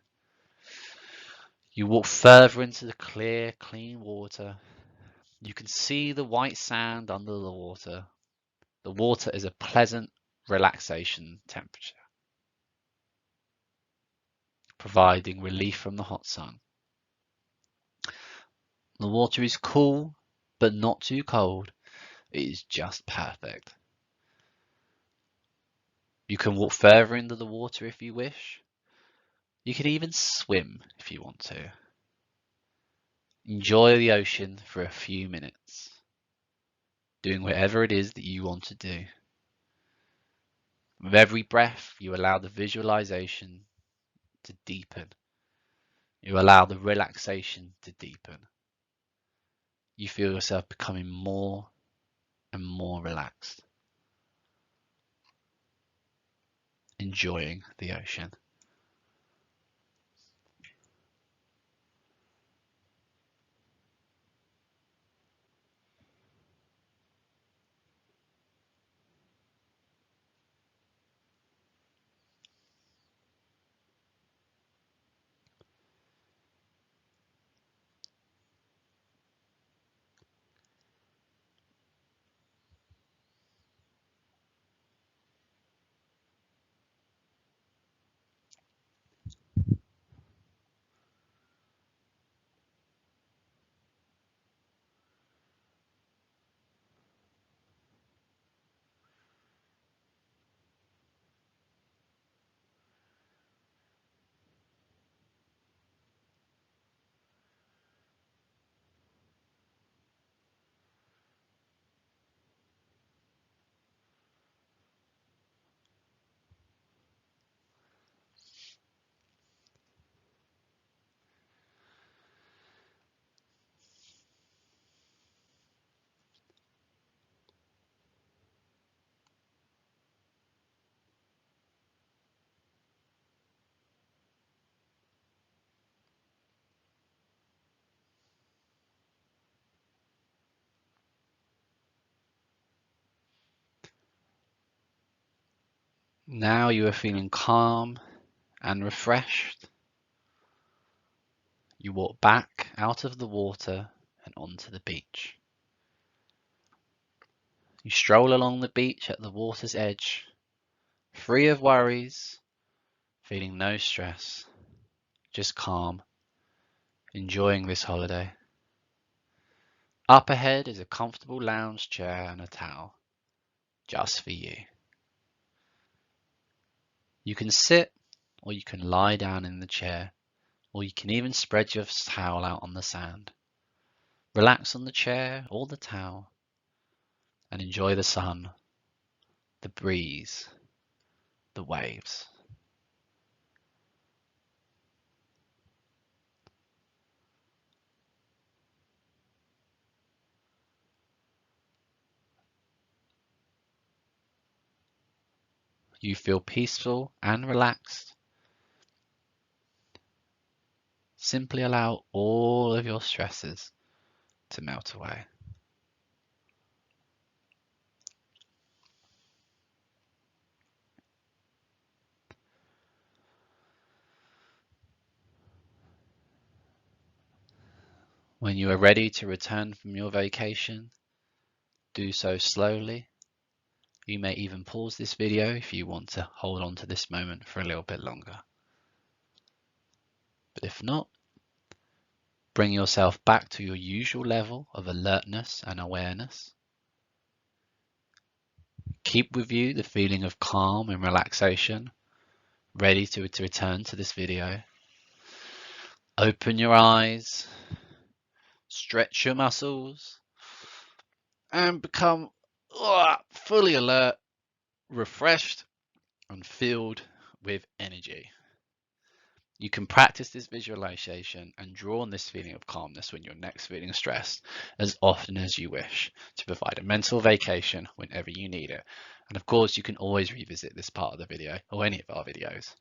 You walk further into the clear, clean water. You can see the white sand under the water. The water is a pleasant relaxation temperature, providing relief from the hot sun. The water is cool, but not too cold. It is just perfect. You can walk further into the water if you wish. You can even swim if you want to. Enjoy the ocean for a few minutes, doing whatever it is that you want to do. With every breath, you allow the visualization to deepen. You allow the relaxation to deepen. You feel yourself becoming more and more relaxed, enjoying the ocean. Now you are feeling calm and refreshed. You walk back out of the water and onto the beach. You stroll along the beach at the water's edge, free of worries, feeling no stress, just calm, enjoying this holiday. Up ahead is a comfortable lounge chair and a towel, just for you. You can sit or you can lie down in the chair, or you can even spread your towel out on the sand. Relax on the chair or the towel and enjoy the sun, the breeze, the waves. You feel peaceful and relaxed. Simply allow all of your stresses to melt away. When you are ready to return from your vacation, do so slowly. You may even pause this video if you want to hold on to this moment for a little bit longer. But if not, bring yourself back to your usual level of alertness and awareness. Keep with you the feeling of calm and relaxation, ready to return to this video. Open your eyes, stretch your muscles, and become fully alert, refreshed, and filled with energy. You can practice this visualization and draw on this feeling of calmness when you're next feeling stressed as often as you wish to provide a mental vacation whenever you need it. And of course, you can always revisit this part of the video or any of our videos.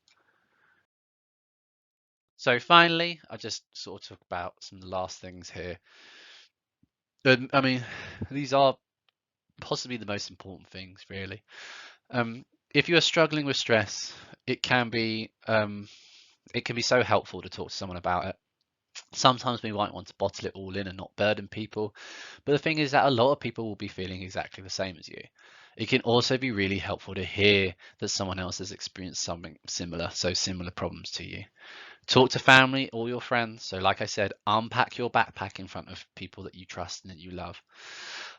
So finally, I just sort of talk about some of the last things here. I mean, these are possibly the most important things, really. If you are struggling with stress, it can be so helpful to talk to someone about it. Sometimes we might want to bottle it all in and not burden people, but the thing is that a lot of people will be feeling exactly the same as you. It can also be really helpful to hear that someone else has experienced something similar, so similar problems to you. Talk to family or your friends. So like I said, unpack your backpack in front of people that you trust and that you love.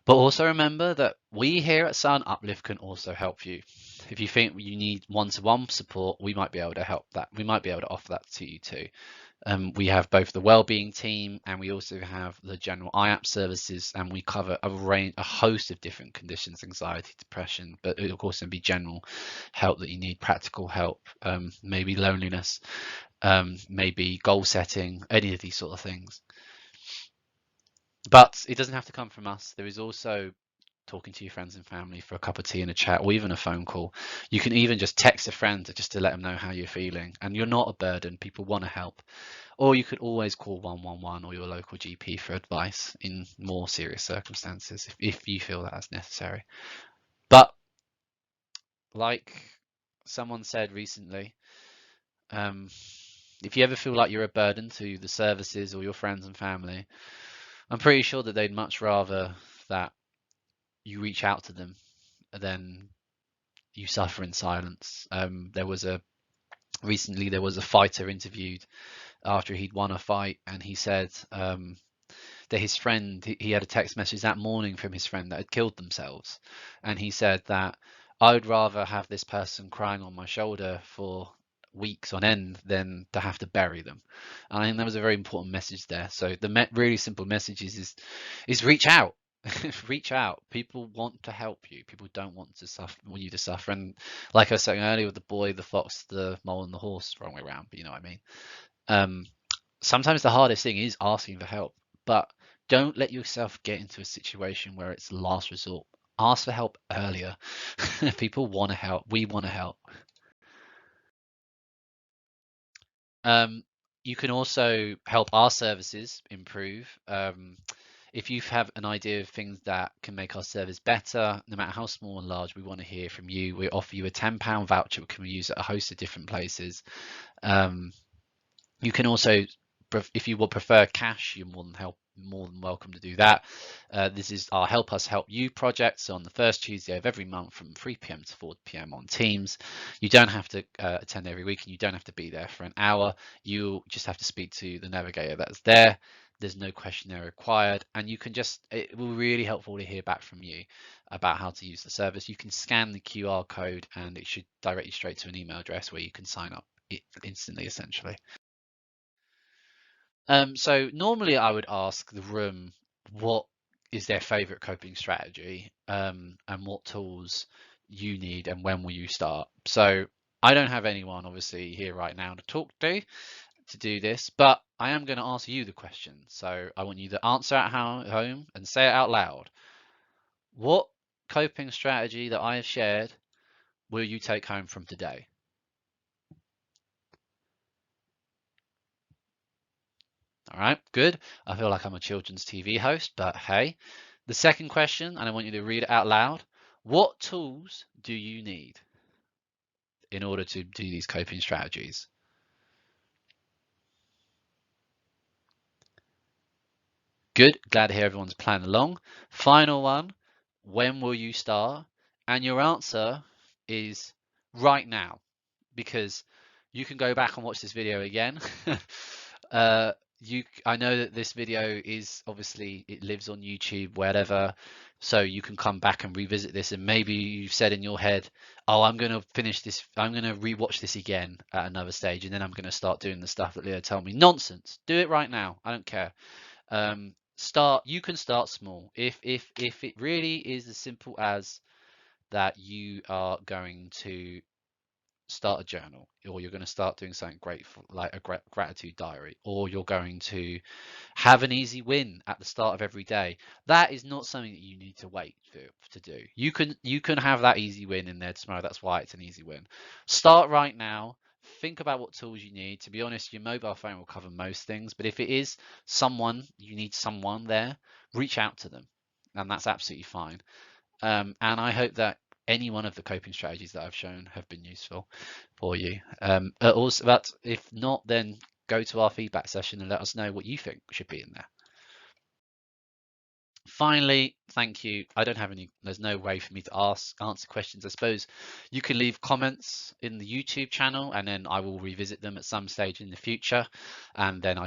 But also remember that we here at Sun Uplift can also help you. If you think you need one-to-one support, we might be able to help that. We might be able to offer that to you too. We have both the wellbeing team and we also have the general IAP services, and we cover a host of different conditions: anxiety, depression, but it'll also be general help that you need, practical help, maybe loneliness, maybe goal setting, any of these sort of things. But it doesn't have to come from us. There is also talking to your friends and family for a cup of tea and a chat, or even a phone call. You can even just text a friend just to let them know how you're feeling, and you're not a burden. People want to help. Or you could always call 111 or your local GP for advice in more serious circumstances if you feel that that's necessary. But like someone said recently, um, if you ever feel like you're a burden to the services or your friends and family, I'm pretty sure that they'd much rather that you reach out to them than you suffer in silence. Recently there was a fighter interviewed after he'd won a fight, and he said that his friend, he had a text message that morning from his friend that had killed themselves, and he said that I would rather have this person crying on my shoulder for weeks on end than to have to bury them. And I think that was a very important message there. So the really simple message is reach out. Reach out. People want to help you. People don't want you to suffer. And like I was saying earlier with the boy, the fox, the mole, and the horse, wrong way around, but you know what I mean. Um, Sometimes the hardest thing is asking for help, but don't let yourself get into a situation where it's last resort. Ask for help earlier. People want to help. We want to help. Um, you can also help our services improve. If you have an idea of things that can make our service better, no matter how small and large, we want to hear from you. We offer you a £10 voucher, which can be used at a host of different places. You can also, if you would prefer cash, you're more than welcome to do that. This is our Help Us Help You project. So on the first Tuesday of every month from 3 p.m. to 4 p.m. on Teams. You don't have to attend every week, and you don't have to be there for an hour. You just have to speak to the navigator that's there. There's no questionnaire required, and it will be really helpful to hear back from you about how to use the service. You can scan the QR code and it should direct you straight to an email address where you can sign up instantly, essentially. So normally I would ask the room what is their favorite coping strategy, and what tools you need and when will you start. So I don't have anyone obviously here right now to talk to do this, but I am going to ask you the question. So I want you to answer at home and say it out loud. What coping strategy that I have shared will you take home from today? All right, good. I feel like I'm a children's TV host, but hey. The second question, and I want you to read it out loud. What tools do you need in order to do these coping strategies? Good. Glad to hear everyone's playing along. Final one. When will you start? And your answer is right now, because you can go back and watch this video again. I know that this video is obviously, it lives on YouTube, wherever, so you can come back and revisit this, and maybe you've said in your head, oh, I'm going to finish this, I'm going to rewatch this again at another stage, and then I'm going to start doing the stuff that Leo told me. Nonsense. Do it right now. I don't care. You can start small. If it really is as simple as that, you are going to start a journal, or you're going to start doing something grateful like a gratitude diary, or you're going to have an easy win at the start of every day. That is not something that you need to wait to do. You can have that easy win in there tomorrow. That's why it's an easy win. Start right now. Think about what tools you need. To be honest, your mobile phone will cover most things, but if it is you need someone there, reach out to them, and that's absolutely fine. And I hope that any one of the coping strategies that I've shown have been useful for you. But if not, then go to our feedback session and let us know what you think should be in there. Finally, thank you. There's no way for me to answer questions. I suppose you can leave comments in the YouTube channel, and then I will revisit them at some stage in the future, and then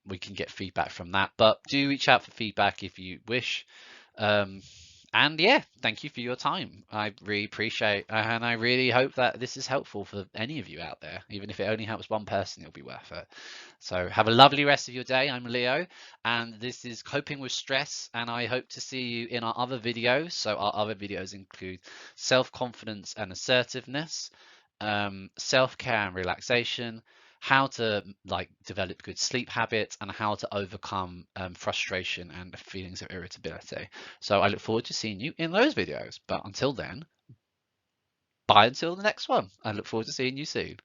we can get feedback from that. But do reach out for feedback if you wish. And yeah, thank you for your time. I really appreciate, and I really hope that this is helpful for any of you out there. Even if it only helps one person, it'll be worth it. So have a lovely rest of your day. I'm Leo, and this is Coping with Stress, and I hope to see you in our other videos. So our other videos include self-confidence and assertiveness, self-care and relaxation, how to develop good sleep habits, and how to overcome frustration and feelings of irritability. So I look forward to seeing you in those videos. But until then, bye until the next one. I look forward to seeing you soon.